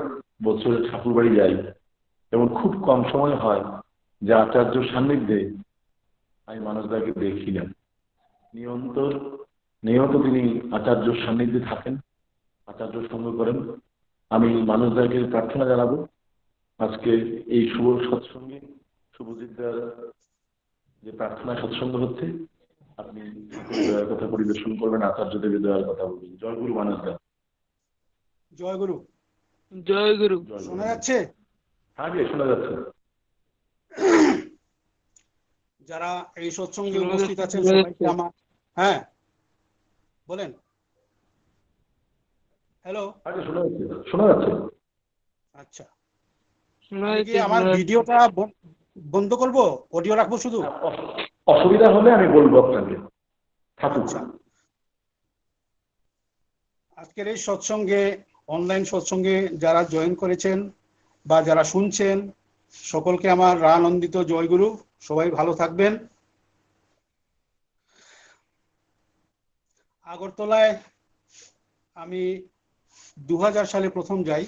বছরে ঠাকুর বাড়ি যাই, এবং খুব কম সময় হয় যে আচার্য সান্নিধ্যে আমি মানসদাকে দেখি না। নিয়মিত তিনি আচার্য সান্নিধ্যে থাকেন, আচার্য সঙ্গ করেন। আমি মানসদাকে প্রার্থনা জানাবো আজকে এই শুভ সৎসঙ্গে, শুভজিৎদার যে প্রার্থনা সৎসঙ্গ হচ্ছে, আপনি দয়ার কথা পরিবেশন করবেন, আচার্য দেবের দয়ার কথা বলবেন। জয় গুরু মানসদা। জয় গুরু। জয় গুরু। শোনা যাচ্ছে? হ্যাঁ জি, শোনা যাচ্ছে। যারা এই সৎসঙ্গে উপস্থিত আছেন সবাইকে আমার, হ্যাঁ বলেন। হ্যালো, শোনা যাচ্ছে। আচ্ছা, আমি কি আমার ভিডিওটা বন্ধ করব, অডিও রাখবো শুধু? অসুবিধা হলে আমি বলবো আপনাকে। আচ্ছা, আজকের এই সৎসঙ্গে, অনলাইন সৎসঙ্গে যারা জয়েন করেছেন বা যারা শুনছেন, সকলকে আমার রানন্দিত জয়গুরু। সবাই ভালো থাকবেন। আগরতলায় আমি 2000 সালে প্রথম যাই।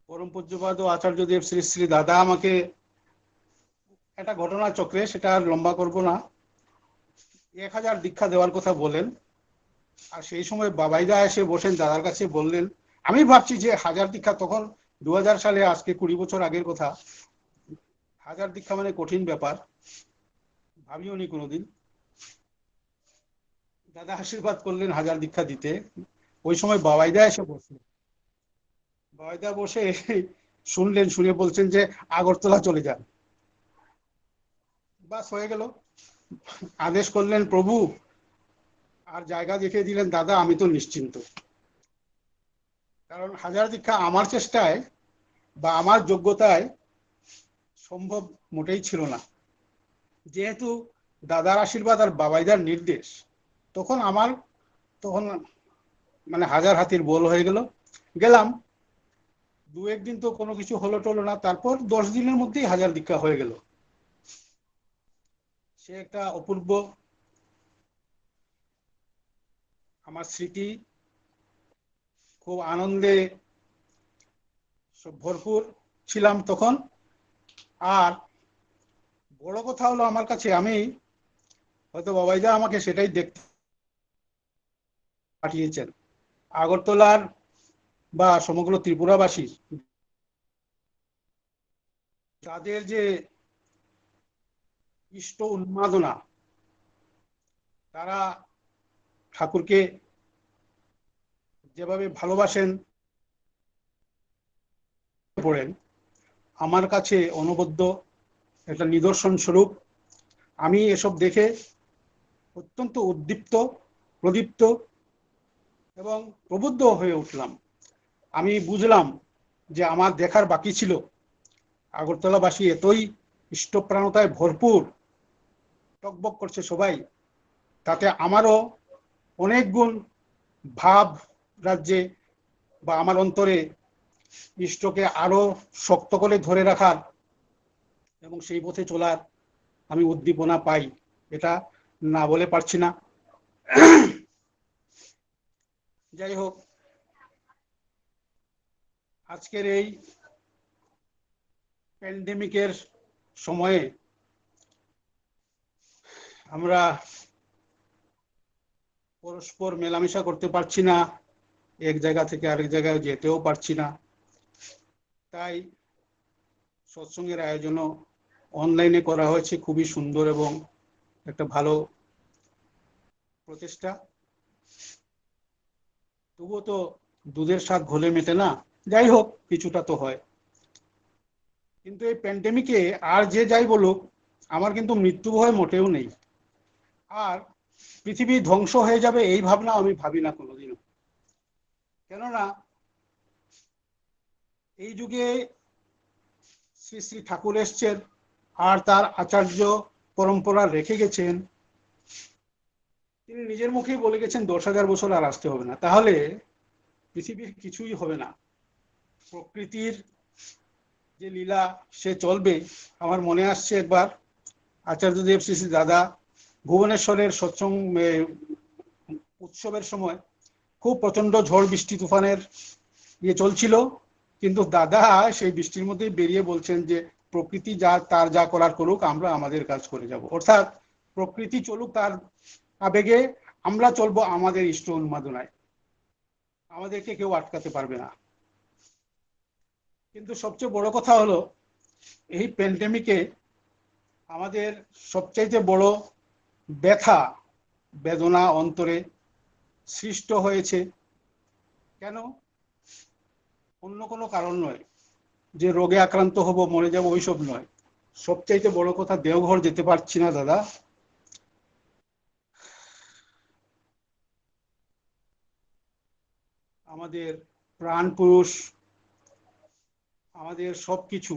পরম পূজ্যপাদ আচার্যদেব শ্রী শ্রী দাদা আমাকে একটা ঘটনা চক্রে, সেটা আর লম্বা করব না, 1000 দীক্ষা দেওয়ার কথা বলেন। আর সেই সময় বাবাইদা এসে বসেন দাদার কাছে, বললেন, আমি ভাবছি যে 1000 দীক্ষা, তখন 2000 সালে, আজকে 20 বছর আগের কথা, 1000 দীক্ষা মানে কঠিন ব্যাপার, ভাবিও নি কোনোদিন। দাদা আশীর্বাদ করলেন 1000 দীক্ষা দিতে। ওই সময় বাবাইদা এসে বসলেন। বাবাইদা বসে শুনলেন, শুনে বলছেন যে আগরতলা চলে যান। বাস হয়ে গেল। আদেশ করলেন প্রভু, আর জায়গা দেখিয়ে দিলেন দাদা, আমি তো নিশ্চিন্ত। কারণ 1000 দীক্ষা আমার চেষ্টায় বা আমার যোগ্যতায় সম্ভব মোটেই ছিল না। যেহেতু দাদার আশীর্বাদ আর বাবাইদার নির্দেশ, তখন মানে 1000 হাতির বল হয়ে গেল। গেলাম, 2-1 দিন তো কোনো কিছু হলো টলো না, তারপর 10 দিনের মধ্যেই 1000 দীক্ষা হয়ে গেল। সে একটা অপূর্ব আমার স্মৃতি, খুব আনন্দে ভরপুর ছিলাম তখন। আর বড় কথা হলো আমার কাছে, আমি হয়তো বাবাইদা আমাকে সেটাই দেখতে পাঠিয়েছেন, আগরতলার বা সমগ্র ত্রিপুরাবাসী তাদের যে ইষ্ট উন্মাদনা, তারা ঠাকুরকে যেভাবে ভালোবাসেন পড়েন, আমার কাছে অনবদ্য একটা নিদর্শন স্বরূপ। আমি এসব দেখে অত্যন্ত উদ্দীপ্ত, প্রদীপ্ত এবং প্রবুদ্ধ হয়ে উঠলাম। আমি বুঝলাম যে আমার দেখার বাকি ছিল। আগরতলাবাসী এতই ইষ্টপ্রাণতায় ভরপুর, টকবক করছে সবাই, তাতে আমারও অনেক গুণ ভাব রাজ্যে বা আমার অন্তরে ইষ্টকে আরো শক্ত করে ধরে রাখার এবং সেই পথে চলার আমি উদ্দীপনা পাই। এটা না বলে পারছি না। যাই হোক, আজকের এই প্যান্ডেমিকের সময়ে আমরা পরস্পর মেলামেশা করতে পারছি না, এক জায়গা থেকে আরেক জায়গায় যেতেও পারছি না। তাই সৎসঙ্গের আয়োজনও অনলাইনে করা হয়েছে, খুবই সুন্দর এবং একটা ভালো প্রচেষ্টা, তবুও তো দুধের স্বাদ ঘোলে মেটে না। যাই হোক, কিছুটা তো হয়। কিন্তু এই প্যান্ডেমিকে আর যে যাই বলুক, আমার কিন্তু মৃত্যু ভয় মোটেও নেই। আর পৃথিবী ধ্বংস হয়ে যাবে এই ভাবনা আমি ভাবি না কোনোদিনও। কেননা এই যুগে শ্রী শ্রী ঠাকুর এসছেন আর তার আচার্য পরম্পরা রেখে গেছেন। তিনি নিজের মুখেই বলে গেছেন 10,000 বছর আর আসতে হবে না। তাহলে পৃথিবীর কিছুই হবে না, প্রকৃতির যে লীলা সে চলবে। আমার মনে আসছে একবার আচার্যদেব শ্রী শ্রী দাদা ভুবনেশ্বরের সৎসঙ্গ উৎসবের সময় খুব প্রচন্ড ঝড় বৃষ্টি তুফানের ইয়ে চলছিল, কিন্তু দাদা সেই বৃষ্টির মধ্যেই বেরিয়ে বলছেন যে প্রকৃতি যা তার যা করার করুক, আমরা আমাদের কাজ করে যাব। অর্থাৎ প্রকৃতি চলুক তার আবেগে, আমরা চলবো আমাদের ইষ্ট উন্মাদনায়, আমাদেরকে কেউ আটকাতে পারবে না। কিন্তু সবচেয়ে বড় কথা হলো, এই প্যান্ডেমিকে আমাদের সবচাইতে বড় ব্যথা বেদনা অন্তরে সৃষ্ট হয়েছে। কেন? অন্য কোনো কারণ নয়, যে রোগে আক্রান্ত হব মরে যাব ওইসব নয়। সবচাইতে বড় কথা, দেওঘর যেতে পারছি না দাদা। আমাদের প্রাণ পুরুষ, আমাদের সবকিছু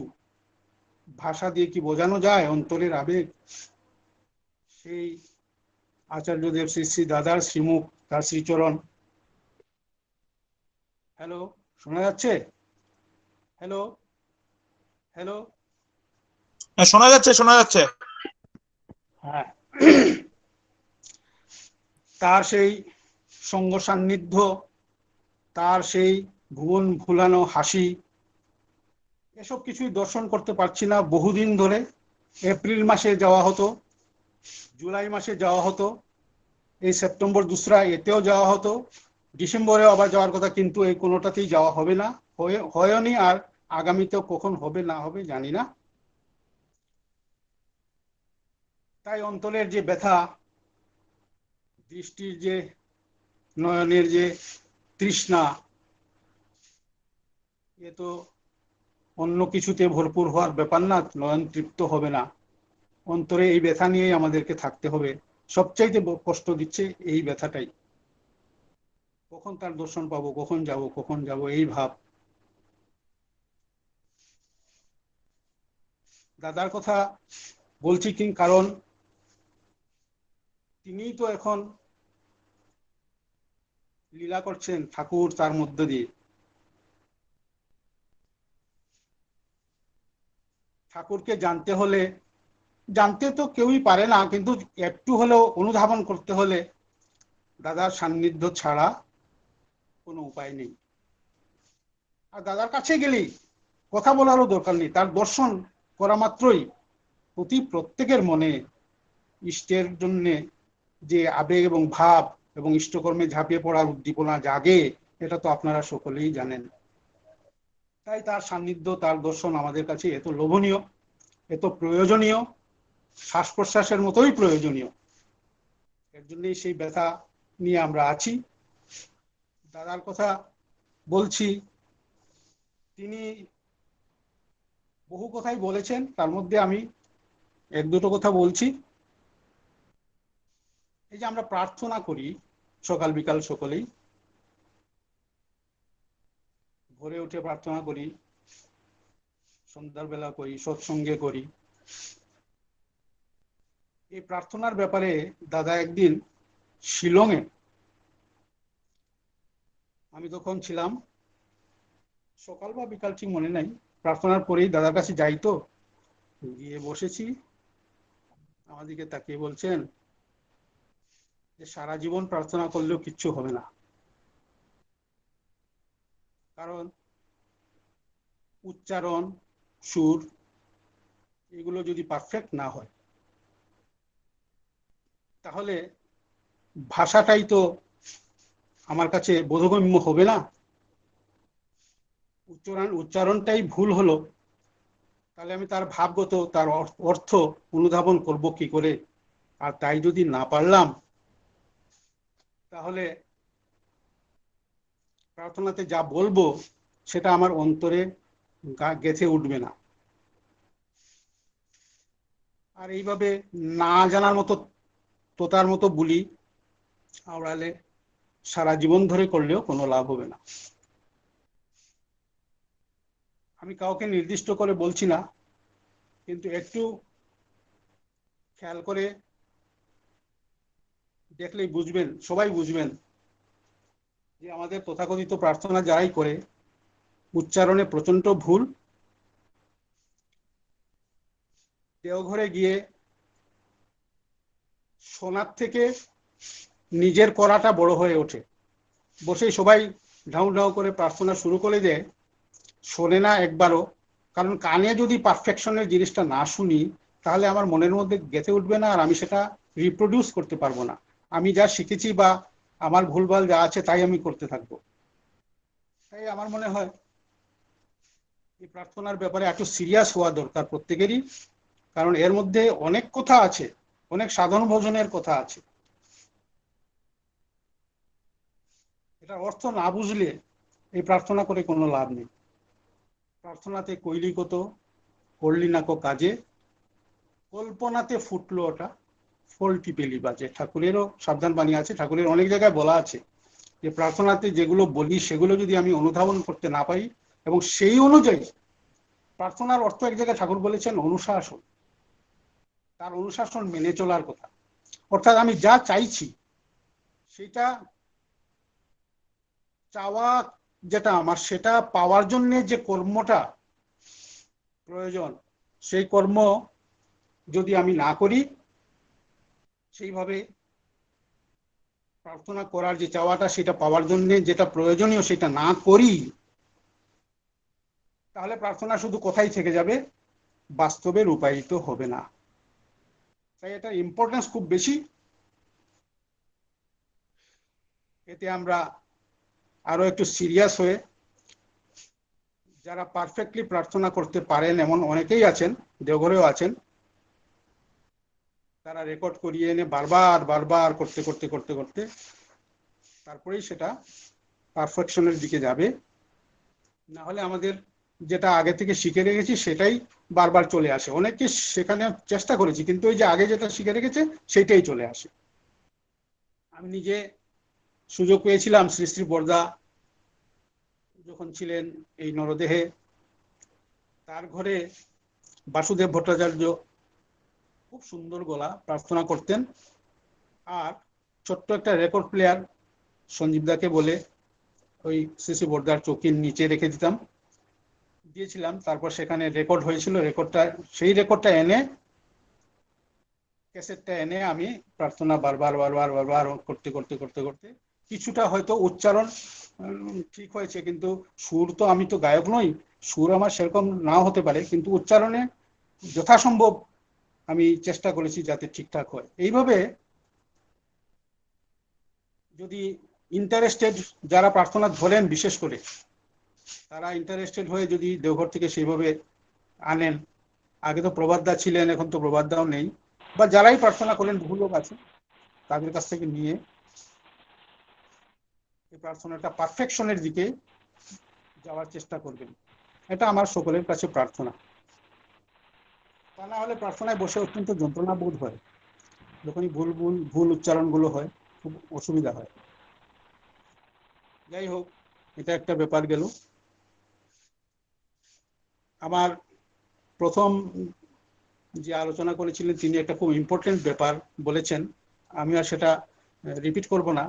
ভাষা দিয়ে কি বোঝানো যায়? অন্তরের আবেগ, সেই আচার্যদেব শ্রী শ্রী দাদার শ্রীমুখ, তার শ্রীচরণ। হ্যালো, শোনা যাচ্ছে? হ্যালো হ্যালো, শোনা যাচ্ছে, শোনা যাচ্ছে। হ্যাঁ, তার সেই সঙ্গ সান্নিধ্য, তার সেই ভুবন ভুলানো হাসি, এসব কিছুই দর্শন করতে পারছি না বহুদিন ধরে। এপ্রিল মাসে যাওয়া হতো, জুলাই মাসে যাওয়া হতো, এই সেপ্টেম্বর 2রা এতেও যাওয়া হতো, ডিসেম্বরেও আবার যাওয়ার কথা, কিন্তু এই কোনোটাতেই যাওয়া হবে না, হয়নি। আর আগামীতেও কখন হবে না হবে জানি না। তাই অন্তরের যে ব্যথা, দৃষ্টির যে, নয়নের যে তৃষ্ণা, এ তো অন্য কিছুতে ভরপুর হওয়ার ব্যাপার না, নয়ন তৃপ্ত হবে না। অন্তরে এই ব্যথা নিয়েই আমাদেরকে থাকতে হবে। সবচাইতে কষ্ট দিচ্ছে এই ব্যথাটাই। কখন তার দর্শন পাবো, কখন যাব এই ভাব। দাদার কথা বলছি কি কারণ তিনিই তো এখন লীলা করছেন, ঠাকুর তার মধ্য দিয়ে। ঠাকুরকে জানতে হলে, জানতে তো কেউই পারে না, কিন্তু একটু হলেও অনুধাবন করতে হলে দাদার সান্নিধ্য ছাড়া কোনো উপায় নেই। আর দাদার কাছে গেলেই কথা বলারও দরকার নেই, তার দর্শন করা মাত্রই প্রত্যেকের মনে ইষ্টের জন্য যে আবেগ এবং ভাব এবং ইষ্টকর্মে ঝাঁপিয়ে পড়ার উদ্দীপনা জাগে, এটা তো আপনারা সকলেই জানেন। তাই তার সান্নিধ্য, তার দর্শন আমাদের কাছে এত লোভনীয়, এত প্রয়োজনীয়, শ্বাস প্রশ্বাসের মতোই প্রয়োজনীয়। এর জন্যই সেই ব্যথা নিয়ে আমরা আছি। দাদার কথা বলছি, তিনি বহু কথাই বলেছেন, তার মধ্যে আমি এক দুটো কথা বলছি। এই যে আমরা প্রার্থনা করি সকাল বিকাল সকলেই, ভোরে উঠে প্রার্থনা করি, সন্ধ্যার বেলা করি, সৎসঙ্গে করি। এই প্রার্থনার ব্যাপারে দাদা একদিন শিলংয়ে, আমি তখন ছিলাম সকাল বা বিকাল ঠিক মনে নাই, প্রার্থনার পরেই দাদার কাছে যাই, তো গিয়ে বসেছি, আমাদেরকে তাকিয়ে বলছেন যে সারা জীবন প্রার্থনা করলেও কিচ্ছু হবে না, কারণ উচ্চারণ, সুর, এগুলো যদি পারফেক্ট না হয় তাহলে ভাষাটাই তো আমার কাছে বোধগম্য হবে না। উচ্চারণটাই ভুল হলো, তাহলে আমি তার ভাবগত, তার অর্থ অনুধাবন করব কি করে? আর তাই যদি না পারলাম, তাহলে প্রার্থনাতে যা বলবো সেটা আমার অন্তরে গেঁথে উঠবে না। আর এইভাবে না জানার মতো তোতার মতো বুলি আওড়ালে সারা জীবন ধরে করলেও কোনো লাভ হবে না। আমি কাউকে নির্দিষ্ট করে বলছি না, কিন্তু একটু খেয়াল করে দেখলেই বুঝবেন, সবাই বুঝবেন যে আমাদের তথাকথিত প্রার্থনা যারাই করে উচ্চারণে প্রচন্ড ভুল। দেওঘরে গিয়ে শোনার থেকে নিজের করাটা বড় হয়ে ওঠে। বসেই সবাই ঢাউ ঢাউ করে প্রার্থনা শুরু করে দেয়, শোনে না একবারও। কারণ কানে যদি পারফেকশনের জিনিসটা না শুনি তাহলে আমার মনের মধ্যে গেঁথে উঠবে না, আর আমি সেটা রিপ্রোডিউস করতে পারবো না। আমি যা শিখেছি বা আমার ভুলভাল যা আছে তাই আমি করতে থাকবো। তাই আমার মনে হয় এই প্রার্থনার ব্যাপারে একটু সিরিয়াস হওয়া দরকার প্রত্যেকেরই। কারণ এর মধ্যে অনেক কথা আছে, অনেক সাধন ভজনের কথা আছে। এটা অর্থ না বুঝলে এই প্রার্থনা করে কোনো লাভ নেই। প্রার্থনাতে কইলি কত, করলি না কো কাজে, কল্পনাতে ফুটলো ওটা, ফলটি পেলি বাজে। ঠাকুরেরও সাবধান বাণী আছে, ঠাকুরের অনেক জায়গায় বলা আছে যে প্রার্থনাতে যেগুলো বলি সেগুলো যদি আমি অনুধাবন করতে না পারি এবং সেই অনুযায়ী, প্রার্থনার অর্থ এক জায়গায় ঠাকুর বলেছেন অনুশাসন, তার অনুশাসন মেনে চলার কথা। অর্থাৎ আমি যা চাইছি সেটা চাওয়া, যেটা আমার সেটা পাওয়ার জন্য যে কর্মটা প্রয়োজন, সেই কর্ম যদি আমি না করি, সেইভাবে প্রার্থনা করার যে চাওয়াটা সেটা পাওয়ার জন্য যেটা প্রয়োজনীয় সেটা না করি, তাহলে প্রার্থনা শুধু কথাই থেকে যাবে, বাস্তবে রূপায়িত হবে না। তাই এটার ইম্পর্টেন্স খুব বেশি। এতে আমরা আরো একটু সিরিয়াস হয়ে, যারা পারফেক্টলি প্রার্থনা করতে পারেন এমন অনেকেই আছেন, দেওঘরেও আছেন, তারা রেকর্ড করিয়ে এনে বারবার বারবার করতে করতে করতে করতে তারপরেই সেটা পারফেকশনের দিকে যাবে। না হলে আমাদের যেটা আগে থেকে শিখে রেখেছি সেটাই বারবার চলে আসে। অনেকে সেখানে চেষ্টা করেছি, কিন্তু ওই যে আগে যেটা শিখে রেখেছে সেটাই চলে আসে। আমি নিজে সুযোগ পেয়েছিলাম শ্রী শ্রী বরদা যখন ছিলেন এই নরদেহে, তার ঘরে বাসুদেব ভট্টাচার্য খুব সুন্দর গলা, প্রার্থনা করতেন। আর ছোট্ট একটা রেকর্ড প্লেয়ার সঞ্জীব দাকে বলে ওই শ্রী শ্রী বরদার চৌকির নিচে রেখে দিয়েছিলাম। তারপর সেখানে রেকর্ড হয়েছিল, সেই রেকর্ডটা এনে, ক্যাসেটটা এনে আমি প্রার্থনা বারবার বারবার বারবার করতে করতে করতে করতে কিছুটা হয়তো উচ্চারণ ঠিক হয়েছে, কিন্তু সুর তো, আমি তো গায়ক নই, সুর আমার সেরকম নাও হতে পারে, কিন্তু উচ্চারণে যথাসম্ভব আমি চেষ্টা করেছি যাতে ঠিকঠাক হয়। এইভাবে যদি ইন্টারেস্টেড যারা প্রার্থনা ধরেন, বিশেষ করে তারা ইন্টারেস্টেড হয়ে যদি দেওঘর থেকে সেইভাবে আনেন, আগে তো প্রবাদদা ছিলেন, এখন তো প্রবাদদাও নেই, বা যারাই প্রার্থনা করেন বহু লোক আছে, তাদের কাছ থেকে নিয়ে এই প্রার্থনাটা পারফেকশনের দিকে যাওয়ার চেষ্টা করবেন। এটা আমার সকলের কাছে প্রার্থনা। তা না হলে প্রার্থনায় বসে অত্যন্ত যন্ত্রণা বোধ হয়, যখনই ভুল ভুল ভুল উচ্চারণগুলো হয়, খুব অসুবিধা হয়। যাই হোক, এটা একটা ব্যাপার গেল। আমার প্রথম যে আলোচনা করেছিলেন তিনি একটা খুব ইম্পর্টেন্ট ব্যাপার বলেছেন, আমি আর সেটা রিপিট করব না,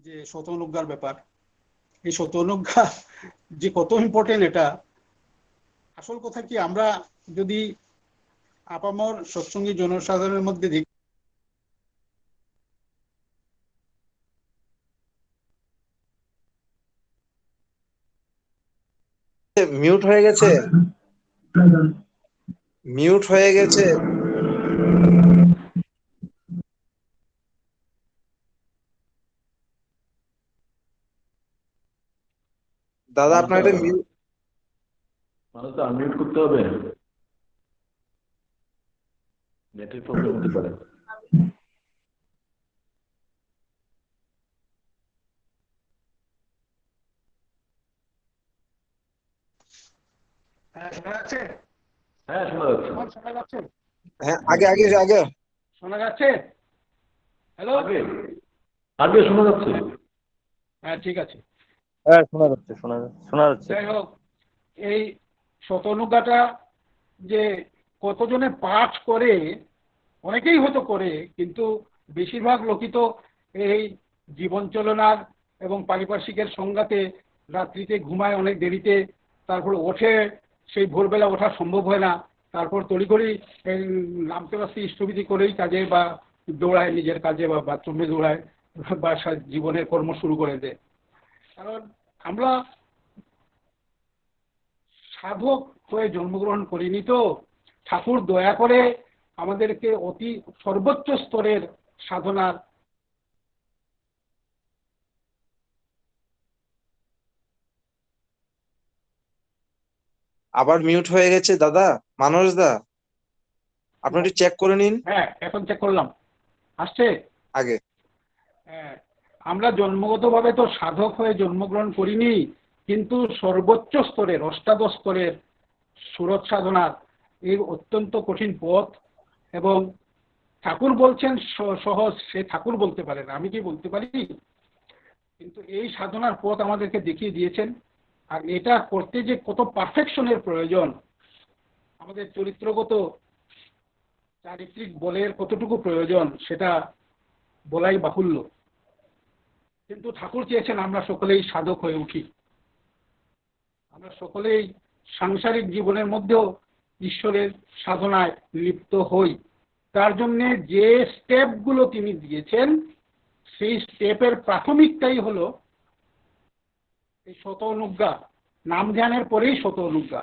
যে শতনুজ্ঞার ব্যাপার। এই শতনুজ্ঞা যে কত ইম্পর্টেন্ট, এটা আসল কথা কি, আমরা যদি আপামর সৎসঙ্গী জনসাধারণের মধ্যে দেখি, মিউট হয়ে গেছে, মিউট হয়ে গেছে। দাদা আপনার এটা মিউট, মানে তো আনমিউট করতে হবে, নেটের প্রবলেম হতে পারে। হ্যাঁ, শোনা যাচ্ছে? হ্যাঁ, শোনা যাচ্ছে। আমার শোনা যাচ্ছে? হ্যাঁ, আগে আগে আগে শোনা যাচ্ছে? হ্যালো? আগে আগে শোনা যাচ্ছে। হ্যাঁ, ঠিক আছে। হ্যাঁ, শোনা যাচ্ছে শোনা যাচ্ছে। যাই হোক, এই শতনুগাটা যে কতজনে পাঠ করে, অনেকেই হয়তো করে, কিন্তু বেশিরভাগ লোকই তো এই জীবন চলনার এবং পারিপার্শ্বিকের সংঘাতে রাত্রিতে ঘুমায় অনেক দেরিতে, তারপর ওঠে, সেই ভোরবেলা ওঠা সম্ভব হয় না, তারপর তড়িঘড়ি নামতে বাসতে ইষ্টবিধি করেই কাজে বা দৌড়ায়, নিজের কাজে বা বাথরুমে দৌড়ায় বা জীবনের কর্ম শুরু করে দেয়। কারণ আমরা সাধক হয়ে জন্মগ্রহণ করিনি, তো ঠাকুর দয়া করে আমাদেরকে অতি সর্বোচ্চ স্তরের সাধনার আবার মিউট হয়ে গেছে দাদা, মানস দা, আপনি একটু চেক করে নিন। হ্যাঁ, এখন চেক করলাম, আসছে। আগে হ্যাঁ, আমরা জন্মগতভাবে তো সাধক হয়ে জন্মগ্রহণ করিনি, কিন্তু সর্বোচ্চ স্তরের অষ্টাদশ স্তরের সুরত সাধনার এই অত্যন্ত কঠিন পথ, এবং ঠাকুর বলছেন সহজ, সে ঠাকুর বলতে পারেন, আমি কি বলতে পারি? কিন্তু এই সাধনার পথ আমাদেরকে দেখিয়ে দিয়েছেন। আর এটা করতে যে কত পারফেকশনের প্রয়োজন, আমাদের চরিত্রগত চারিত্রিক বলের কতটুকু প্রয়োজন, সেটা বলাই বাহুল্য। কিন্তু ঠাকুর চেয়েছেন আমরা সকলেই সাধক হয়ে উঠি, আমরা সকলেই সাংসারিক জীবনের মধ্যেও ঈশ্বরের সাধনায় লিপ্ত হই। তার জন্য যে স্টেপগুলো তিনি দিয়েছেন, সেই স্টেপের প্রাথমিকটাই হলো এই শত অনুজ্ঞা। নাম ধ্যানের পরেই শত অনুজ্ঞা।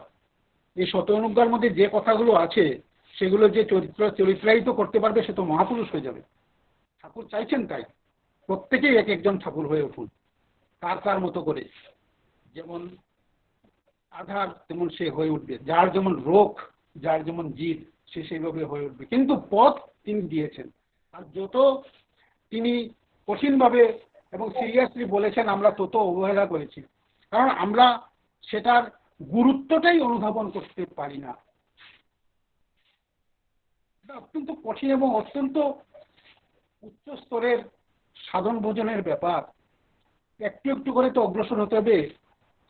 এই শত অনুজ্ঞার মধ্যে যে কথাগুলো আছে, সেগুলো যে চরিত্রায়িত করতে পারবে, সে তো মহাপুরুষ হয়ে যাবে। ঠাকুর চাইছেন তাই, প্রত্যেকেই এক একজন ঠাকুর হয়ে উঠুন, তার তার মতো করে। যেমন আধার তেমন সে হয়ে উঠবে, যার যেমন রোগ, যার যেমন জিদ, সে সেইভাবে হয়ে উঠবে। কিন্তু পথ তিনি দিয়েছেন, আর যত তিনি কঠিনভাবে এবং সিরিয়াসলি বলেছেন, আমরা তত অবহেলা করেছি, কারণ আমরা সেটার গুরুত্বটাই অনুধাবন করতে পারি না। এটা অত্যন্ত কঠিন এবং অত্যন্ত উচ্চ স্তরের সাধন ভোজনের ব্যাপার। একটু একটু করে তো অগ্রসর হতে হবে,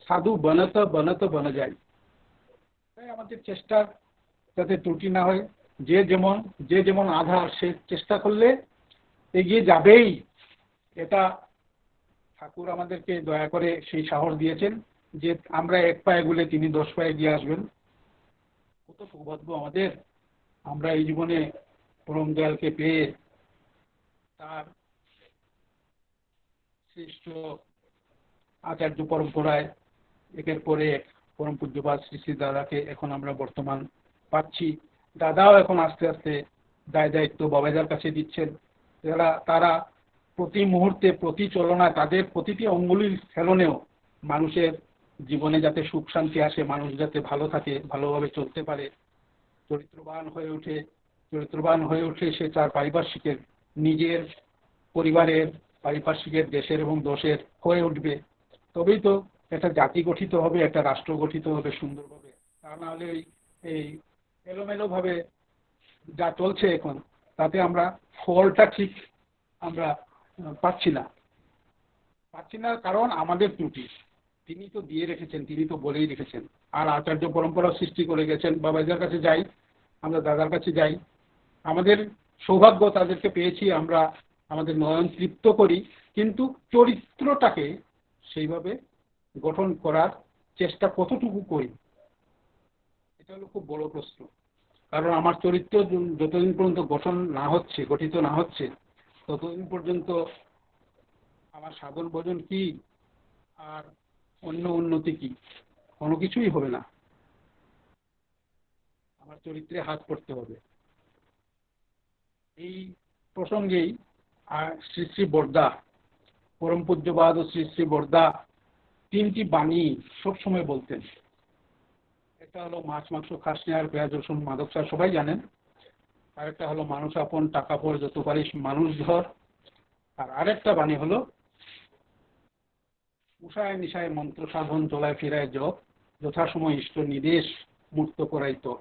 সাধু বানাতে বানাতে বানা যায়। তাই আমাদের চেষ্টা যাতে ত্রুটি না হয়, যে যেমন আধার, সে চেষ্টা করলে এগিয়ে যাবেই। এটা ঠাকুর আমাদেরকে দয়া করে সেই সাহস দিয়েছেন যে আমরা এক পায়ে গুলে তিনি 10 পায়ে এগিয়ে আসবেন। কত সৌভাগ্য আমাদের, আমরা এই জীবনে পরম দয়ালকে পেয়ে, তার শ্রেষ্ঠ আচার্য পরম্পরায় একের পরে এক পরম পূজ্যপাদ শ্রী শ্রী দাদাকে এখন আমরা বর্তমান পাচ্ছি। দাদাও এখন আস্তে আস্তে দায়িত্ব বাবাজার কাছে দিচ্ছেন। তারা প্রতি মুহূর্তে, প্রতি চলনায়, তাদের প্রতিটি অঙ্গুলির ফেলনেও মানুষের জীবনে যাতে সুখ শান্তি আসে, মানুষ যাতে ভালো থাকে, ভালোভাবে চলতে পারে, চরিত্রবান হয়ে উঠে সে তার পারিপার্শ্বিকের, নিজের পরিবারের, পারিপার্শ্বিকের, দেশের এবং দশের হয়ে উঠবে। তবেই তো একটা জাতি গঠিত হবে, একটা রাষ্ট্র গঠিত হবে সুন্দরভাবে। তা না হলে এই এলোমেলো ভাবে যা চলছে এখন, তাতে আমরা ফলটা ঠিক আমরা পাচ্ছি না। কারণ আমাদের ত্রুটি। তিনি তো দিয়ে রেখেছেন, তিনি তো বলেই রেখেছেন। আর আচার্য পরম্পরা সৃষ্টি করে গেছেন। বাবাজার কাছে যাই, আমরা দাদার কাছে যাই, আমাদের সৌভাগ্য, তাদেরকে পেয়েছি, আমরা আমাদের নয়ন তৃপ্ত করি, কিন্তু চরিত্রটাকে সেইভাবে গঠন করার চেষ্টা কতটুকু করি, এটা হলো খুব বড় প্রশ্ন। কারণ আমার চরিত্র যতদিন পর্যন্ত গঠিত না হচ্ছে, ততদিন পর্যন্ত আমার সাধন ভোজন কি আর অন্য উন্নতি কি, কোনো কিছুই হবে না। আমার চরিত্রে হাত করতে হবে। এই প্রসঙ্গেই শ্রী শ্রী বরদা, পরম পূজ্যপাদ ও শ্রী শ্রী বরদা 3টি বাণী সবসময় বলতেন। একটা হলো মাছ মাংস খাস নে আর পেঁয়াজ রসুন মাদক চা, সবাই জানেন। আরেকটা হলো মানুষ আপন, টাকা পর যত পারিস মানুষ ধর। আর আরেকটা বাণী হলো উষায় নিশায় মন্ত্র সাধন, চলায় ফেরায় জপ, যথাসময় ইষ্ট নির্দেশ মুক্ত করাইতো।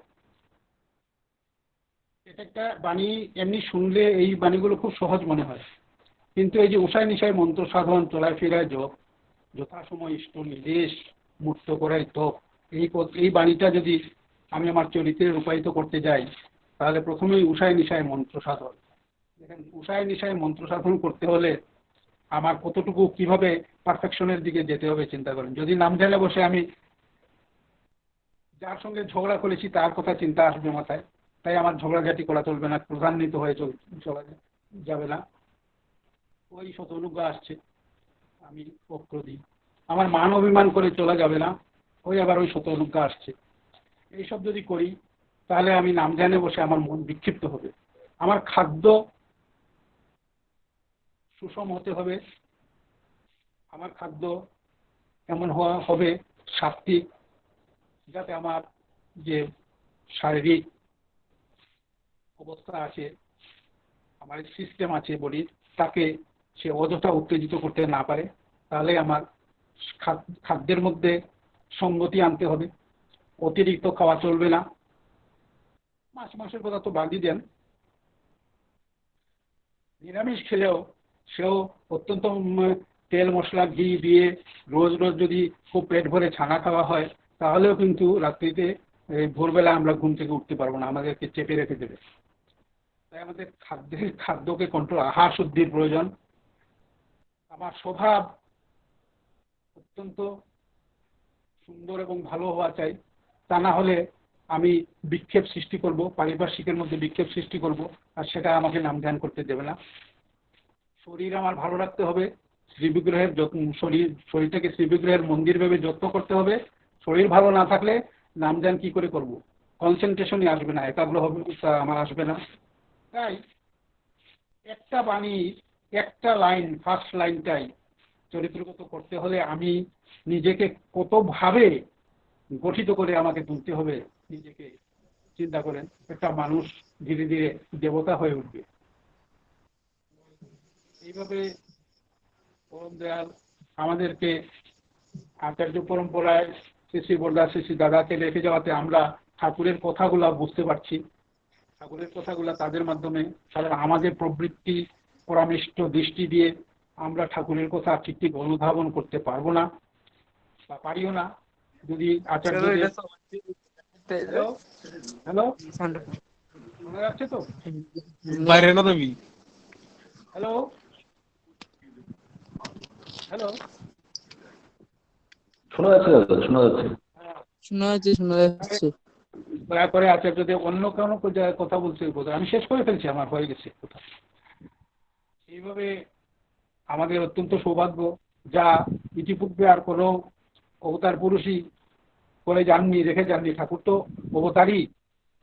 এটা একটা বাণী, এমনি শুনলে এই বাণীগুলো খুব সহজ মনে হয়, কিন্তু এই যে উষায় নিশায় মন্ত্র সাধন, চলায় ফেরায় জপ, যথাসময় ইষ্ট নির্দেশ, মুক্ত করাইতো, এই বাণীটা যদি আমি আমার চরিত্রে রূপায়িত করতে যাই, তাহলে প্রথমেই উষায় নিশায় মন্ত্র সাধন। দেখেন, উষায় নিশায় মন্ত্র সাধন করতে হলে আমার কতটুকু কিভাবে পারফেকশনের দিকে যেতে হবে চিন্তা করেন। যদি নাম ধ্যানে বসে আমি যার সঙ্গে ঝগড়া করেছি তার কথা চিন্তা আসবে মাথায়, তাই আমার ঝগড়াঝাটি করা চলবে না, ক্রোধান্বিত হয়ে চলা যাবে না। ওই শতনুজ্ঞা আসছে, আমি অক্রোধী, আমার মান অভিমান করে চলা যাবে না, ওই আবার ওই শতনুজ্ঞা আসছে। এইসব যদি করি তাহলে আমি নাম ধ্যানে বসে আমার মন বিক্ষিপ্ত হবে। আমার খাদ্য সুষম হতে হবে, আমার খাদ্য এমন হওয়া হবে সাত্বিক, যাতে আমার যে শারীরিক অবস্থা আছে, আমার সিস্টেম আছে বডির, তাকে সে অযথা উত্তেজিত করতে না পারে। তাহলে আমার খাদ্যের মধ্যে সঙ্গতি আনতে হবে, অতিরিক্ত খাওয়া চলবে না। মাছ মাংসের কথা তো বাদই দেন, নিরামিষ খেলেও সেও অত্যন্ত তেল মশলা ঘি দিয়ে রোজ রোজ যদি খুব পেট ভরে ছানা খাওয়া হয়, তাহলেও কিন্তু রাত্রিতে ভোরবেলা আমরা ঘুম থেকে উঠতে পারবো না, আমাদেরকে চেপে রেখে দেবে। তাই আমাদের খাদ্যকে কন্ট্রোল, আহার শুদ্ধির প্রয়োজন। আমার স্বভাব অত্যন্ত সুন্দর এবং ভালো হওয়া চাই, তা না হলে আমি বিক্ষেপ সৃষ্টি করব, পারিপার্শ্বিকের মধ্যে বিক্ষেপ সৃষ্টি করব, আর সেটা আমাকে নাম ধ্যান করতে দেবে না। শরীর আমার ভালো রাখতে হবে, শ্রীবিগ্রহের যত্ন, শরীরটাকে শ্রীবিগ্রহের মন্দির ভেবে যত্ন করতে হবে। শরীর ভালো না থাকলে নাম ধ্যান কি করে করব? কনসেন্ট্রেশনই আসবে না, একাগ্র হবে আমার আসবে না। তাই একটা বাণী, একটা লাইন, ফার্স্ট লাইনটাই চরিত্রগত করতে হলে আমি নিজেকে কতভাবে গঠিত করে আমাকে তুলতে হবে, নিজেকে চিন্তা করেন। একটা মানুষ ধীরে ধীরে দেবতা হয়ে উঠবে। এইভাবে পরম দয়াল আমাদেরকে আচার্য পরম্পরায় শ্রী শ্রী বরদাস শ্রী শ্রী দাদাকে রেখে যাওয়াতে আমরা ঠাকুরের কথাগুলা বুঝতে পারছি। ঠাকুরের কথাগুলা তাদের মাধ্যমে, তাদের আমাদের প্রবৃত্তি পরামিষ্ট দৃষ্টি দিয়ে আমরা ঠাকুরের কথা ঠিক ঠিক অনুধাবন করতে পারবো না বা পারিও না। যদি আচার্য হ্যালো, শোনা যাচ্ছে তো? বাইরে না তুমি? হ্যালো হ্যালো, শোনা যাচ্ছে দাদা, শোনা যাচ্ছে। শোনা যাচ্ছে। দয়া করে আচার্যদেব অন্য কোনো কথা বলছে, আমি শেষ করে ফেলছি, আমার হয়ে গেছে কথা। এইভাবে আমাদের অত্যন্ত সৌভাগ্য, যা ইতিপূর্বে আর কোনো অবতার পুরুষই করে যাননি, রেখে যাননি। ঠাকুর তো অবতারই,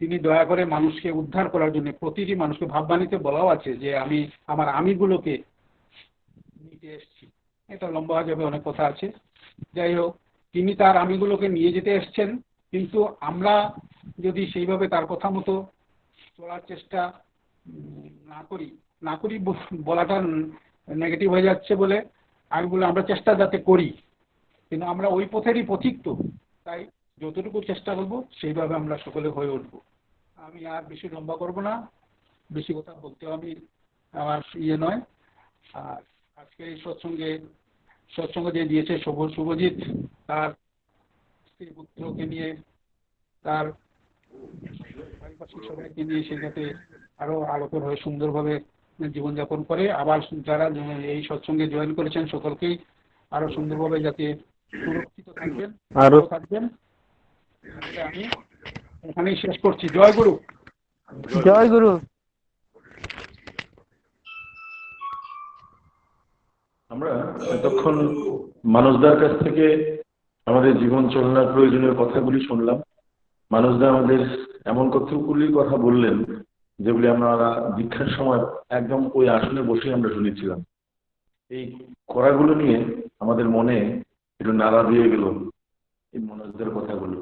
তিনি দয়া করে মানুষকে উদ্ধার করার জন্য প্রতিটি মানুষকে ভাববাণীতে বলাও আছে যে আমি আমার আমিগুলোকে নিতে এসেছি। এটা লম্বা হয়ে যাবে, অনেক কথা আছে। যাই হোক, তিনি তার আমিগুলোকে নিয়ে যেতে এসছেন, কিন্তু আমরা যদি সেইভাবে তার কথা মতো চলার চেষ্টা না করি বলাটা নেগেটিভ হয়ে যাচ্ছে বলে আমি বলে আমরা চেষ্টা যাতে করি, কিন্তু আমরা ওই পথেরই পথিক তো, তাই যতটুকু চেষ্টা করবো সেইভাবে আমরা সকলে হয়ে উঠবো। আমি আর বেশি লম্বা করবো না, বেশি কথা বলতেও আমি আমার ইয়ে নয়। আর আজকে এই সৎসঙ্গ যে দিয়েছে শুভজিৎ, তার স্ত্রী পুত্রকে নিয়ে, তার পারিপার্শ্বিক সবাইকে নিয়ে, সে যাতে আরো আলোকের হয়ে সুন্দরভাবে জীবনযাপন করে। আবার যারা এই সৎসঙ্গে জয়েন করেছেন সকলকেই আরো সুন্দরভাবে যাতে সুরক্ষিত থাকবেন, আরো থাকবেন। আমি এখানেই শেষ করছি। জয় গুরু। জয় গুরু। আমরা এতক্ষণ মানুষদার কাছ থেকে আমাদের জীবন চালানোর প্রয়োজনীয় কথাগুলি শুনলাম। মানুষদা আমাদের এমন কতগুলি কথা বললেন যেগুলি আমরা দীক্ষার সময় একদম ওই আসনে বসে আমরা শুনেছিলাম। এই কড়াগুলো নিয়ে আমাদের মনে একটু নাড়া দিয়ে গেল এই মানুষদের কথাগুলো।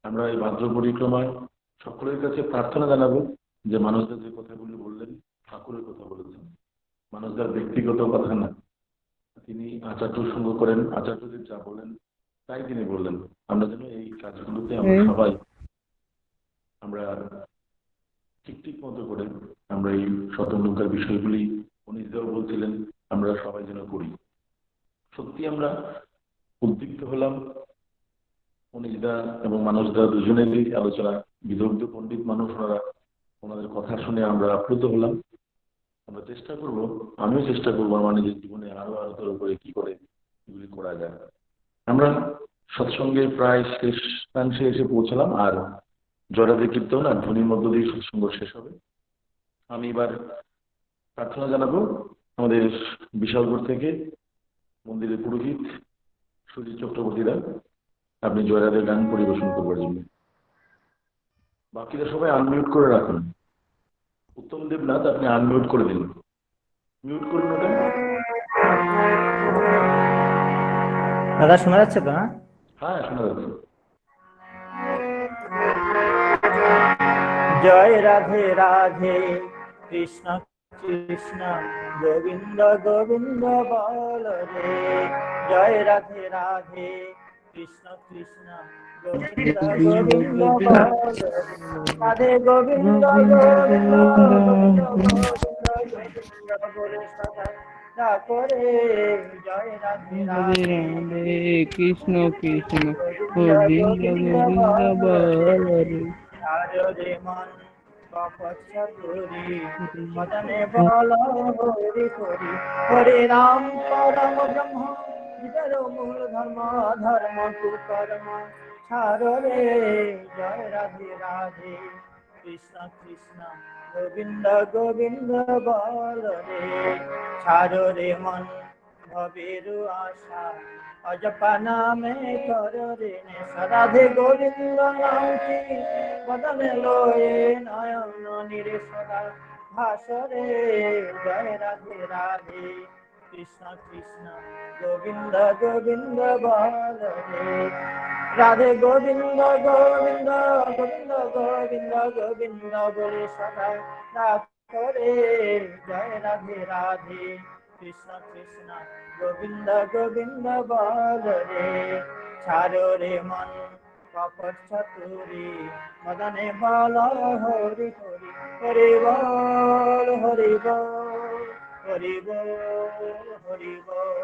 আমরা এই ভাদ্র পরিক্রমায় সকলের কাছে প্রার্থনা জানাবো যে মানুষদা যে কথাগুলি বললেন ঠাকুরের কথা বলেছেন, মানুষদার ব্যক্তিগত কথা না। তিনি আচার্য সঙ্গ করেন, আচার্যদের যা বলেন তাই তিনি বললেন। আমরা যেন এই কাজগুলোতে আমরা সবাই আমরা ঠিক মতো করে আমরা এই শতমূলকার বিষয়গুলি অনিশদাও বলছিলেন আমরা সবাই যেন করি। সত্যি আমরা উদ্দীপ্ত হলাম। অনিশদা এবং মানসদা দুজনেরই আলোচনা, বিদগ্ধ পণ্ডিত মানুষ ওনারা, ওনাদের কথা শুনে আমরা আপ্লুত হলাম। আমরা চেষ্টা করব, আমিও চেষ্টা করবো আমার নিজের জীবনে আরো আরো করে কি করে এগুলি করা যায়। আমরা সৎসঙ্গের প্রায় শেষাংশে এসে পৌঁছলাম, আর জয়রাধে কীর্তন আর ধ্বনির মধ্য দিয়ে সৎসঙ্গ শেষ হবে। আমি এবার প্রার্থনা জানাবো আমাদের বিশালগড় থেকে মন্দিরের পুরোহিত সুজিত চক্রবর্তীরা আপনি জয়রাধের গান পরিবেশন করবার জন্য। বাকিরা সবাই আনমিউট করে রাখুন। উত্তম দেবনাথ আপনি আনমিউট করে দিন, মিউট করুন ওটা। দাদা শোনা যাচ্ছে তো? হ্যাঁ শোনা যাচ্ছে। জয় রাধে রাধে কৃষ্ণ কৃষ্ণ গোবিন্দ গোবিন্দ বল রে। জয় রাধে রাধে কৃষ্ণ কৃষ্ণ গোবিন্দ গোবিন্দ বল রে। রাধে গোবিন্দ গোবিন্দ গোবিন্দ গোবিন্দ বলে সদা করে। জয় রাধে রাধে কৃষ্ণ কৃষ্ণ গোবিন্দ গোবিন্দ বল রে। রে মন কপি মদনে বল হরি হরি। হরে রাম পরম ব্রহ্ম বিদর মূল ধর্ম ধর্ম কুকর্ম ছাড় রে। জয় রাধে রাধে কৃষ্ণ কৃষ্ণ গোবিন্দ গোবিন্দ বল রে। ছাড় রে মন ভবের আশা অজপা নামে কর রে। রাধে গোবিন্দ নামটি বদনে লয়ে নয়ন নিরে সদা ভাসরে। জয় রাধে রাধে কৃষ্ণ কৃষ্ণ গোবিন্দ গোবিন্দ বল রে। রাধে গোবিন্দ গোবিন্দ গোবিন্দ গোবিন্দ গোবিন্দ বলে সদা করে। জয় রাধে রাধে কৃষ্ণ কৃষ্ণ গোবিন্দ গোবিন্দ বল রে। ছাড়ো রে মন কপট চতুরি মদনে বল হরি হরি। হরি বল হরি বল হরি বল হরি বল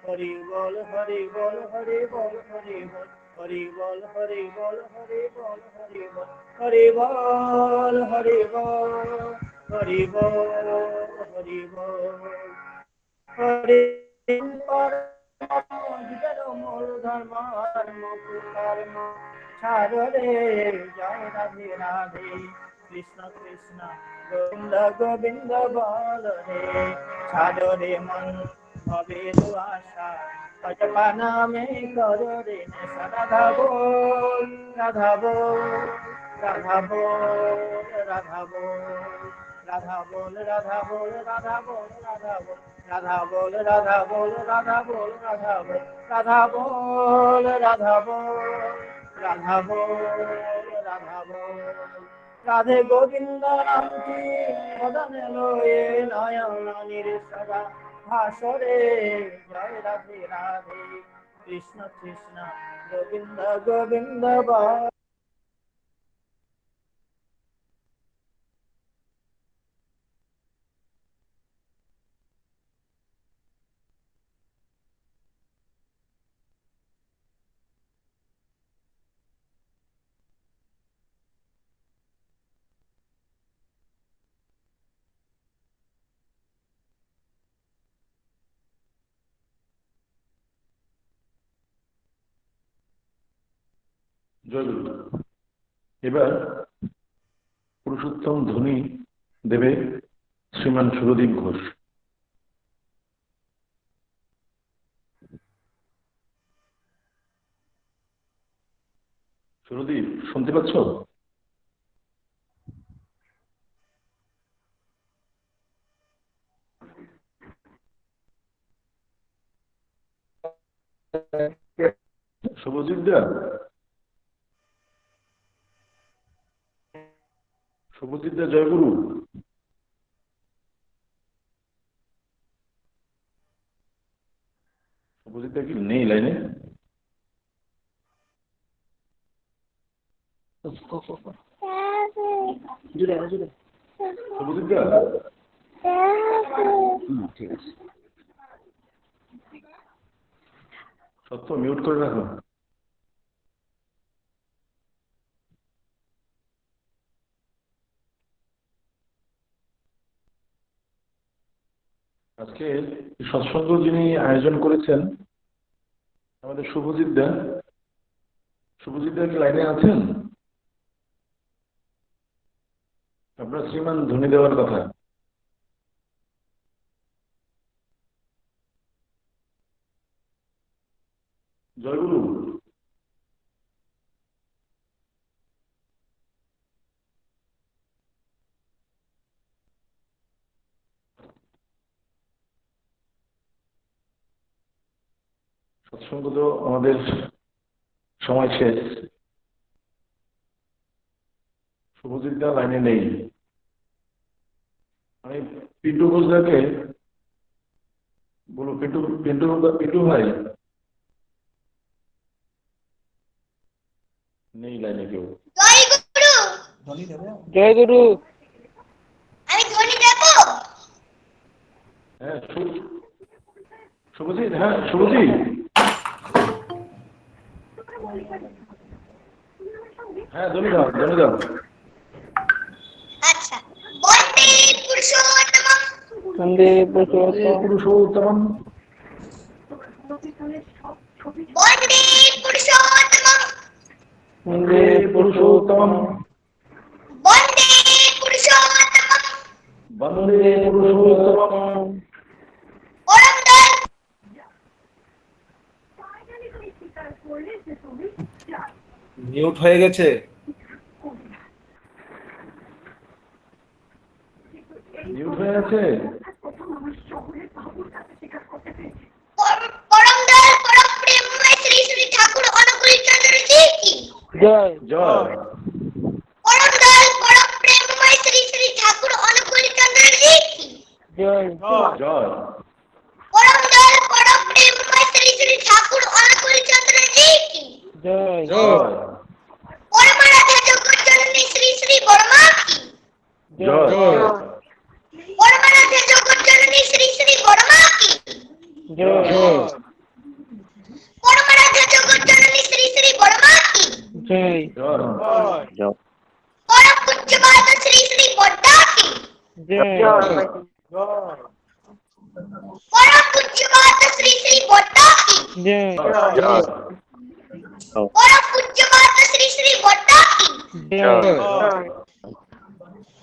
হরি বল হরি বল হরি বল হরি বল হরি বল হরি বল হরি বল হরি বল হরি বল হরি বল হরি বল হরি বল। হরি মূল ধর্ম ধর্ম কুকর্ম ছাড় রে। জয় রাধে রাধে কৃষ্ণ কৃষ্ণ গোবিন্দ গোবিন্দ বল রে। ছাড় রে মন ভবের আশা অজপা নামে কর রে। রাধা বল রাধা বল রাধা বল রাধা বল রাধা বল রাধা বল রাধা বল রাধা বল রাধা বল রাধা বল রাধা বল রাধা বল রাধা বল রাধা বল রাধা বল। রাধে গোবিন্দ নামটি মদনে লয়ে নয়ন নিরে সদা ভাসরে। জয় রাধে রাধে কৃষ্ণ কৃষ্ণ গোবিন্দ গোবিন্দ বল। জয় গুরু। এবার পুরুষোত্তম ধ্বনি দেবে শ্রীমান সুরদীপ ঘোষ। সুরদীপ শুনতে পাচ্ছ? শুভজিৎ দা, শুভজিৎ দা জয়গুরু। শুভজিৎ দা কি নেই লাইনে? শুভজিৎ দা ঠিক আছে। সত্য মিউট করে রাখো। আজকে সৎসঙ্গ যিনি আয়োজন করেছেন আমাদের শুভজিৎ দা। শুভজিৎ দা কি লাইনে আছেন? আপনার শ্রীমান ধ্বনি দেওয়ার কথা। জয়গুরু। সৎসঙ্গ তো আমাদের সময় শেষ। শুভজিৎ দা লাইনে নেই। আমি পিন্টু ঘোষদাকে বলো। পিন্টু পিন্টু পিন্টু ভাই নেই লাইনে কেউ। জয় গুরু। আমি ধ্বনি দেব। হ্যাঁ শুভজিৎ। হ্যাঁ শুভজিৎ। হ্যাঁ ধ্বনি দাও ধ্বনি দাও। আচ্ছা। বন্দে পুরুষোত্তমম। বন্দে পুরুষোত্তম। বন্দে পুরুষোত্তমম। বন্দে পুরুষোত্তম। বন্দে পুরুষোত্তমম। বন্দে পুরুষোত্তম। পরম দয়াল। মিউট হয়ে গেছে। মিউট হয়ে আছে। পরম দয়াল পরম প্রেমময় শ্রী শ্রী ঠাকুর অনুকূল চন্দ্র জি কি জয়। জয়। পরম দয়াল পরম প্রেমময় শ্রী শ্রী ঠাকুর অনুকূল চন্দ্র জি কি জয়। জয়। পরম দয়াল পরম প্রেমময় শ্রী শ্রী ঠাকুর অনুকূল চন্দ্র জি কি জয়। জয়। পরমারাধ্যা জগজ্জননী শ্রী শ্রী বর্মা কি জয়। পরমারাধ্যা জগজ্জননী শ্রী শ্রী বর্মা কি জয়। পরমারাধ্যা জগজ্জননী শ্রী শ্রী বর্মা কি জয়। জয়। পরম পূজ্যপাদ শ্রী শ্রী বড্ডা কি জয়। পরম পূজ্যপাদ শ্রী শ্রী বড্ডা কি জয়। পরম পূজ্যপাদ শ্রী শ্রী বড্ডা কি জয়।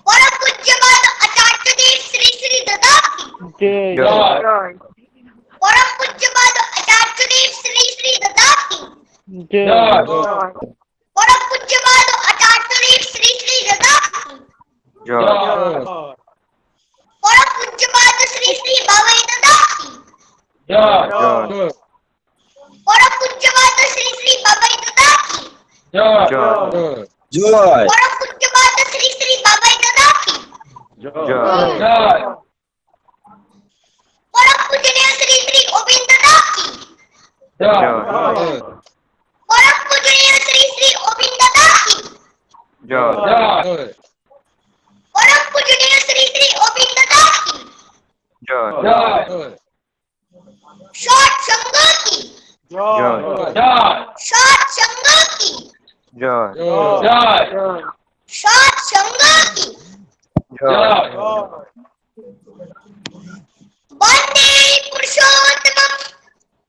পরম পূজ্যপাদ আচার্যদেব শ্রী শ্রী দাদা কি জয়। পরম পূজ্যপাদ আচার্যদেব শ্রী শ্রী দাদা কি জয়। পরম পূজ্যপাদ আচার্যদেব শ্রী শ্রী দাদা কি পরম পূজ্যপাদ শ্রী শ্রী বাবাই দাদা কি পরম পূজ্যপাদ শ্রী শ্রী বাবাই দাদা কি জয়। পরম পূজ্যপাদ শ্রী শ্রী বাবাই দাদা কি জয়। পরম পূজনীয় শ্রী শ্রী গোবিন্দ দাদা কি পরম পূজনীয় শ্রী শ্রী গোবিন্দ দাদা কি পরম পূজনীয় শ্রী শ্রী গোবিন্দ দাদা কি সৎ সঙ্গ কি সৎ সঙ্গ কি সৎ সঙ্গ কি বন্দে পুরুষোত্তমম।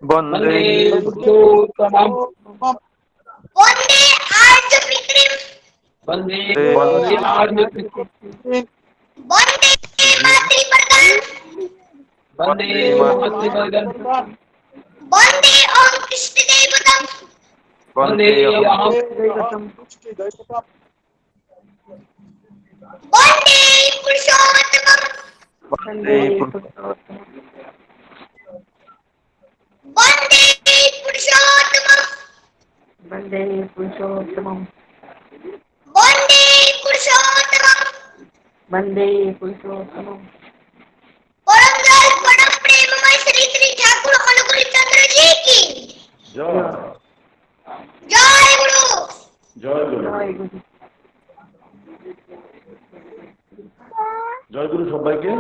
বন্দে পুরুষোত্তমম। বন্দে আর্য পিতৃম। বন্দে বন্দে আর্য। বন্দে মাতৃপর্দান। বন্দে মাতৃবর্গম। বন্দে ওম কৃষ্ণদেবতম। বন্দে অহং। বন্দে পুরুষোত্তমম। বন্দে বন্দে পুরুষোত্তমম। বন্দে পুরুষোত্তমম। বন্দে পুরুষোত্তমম। বন্দে পুরুষোত্তমম। পরম দয়াল পরম প্রেমময় শ্রী শ্রী ঠাকুর অনুকূল চন্দ্র জি কি জয়। জয় গুরু। জয় গুরু। জয় গুরু। জয় গুরু সবাইকে।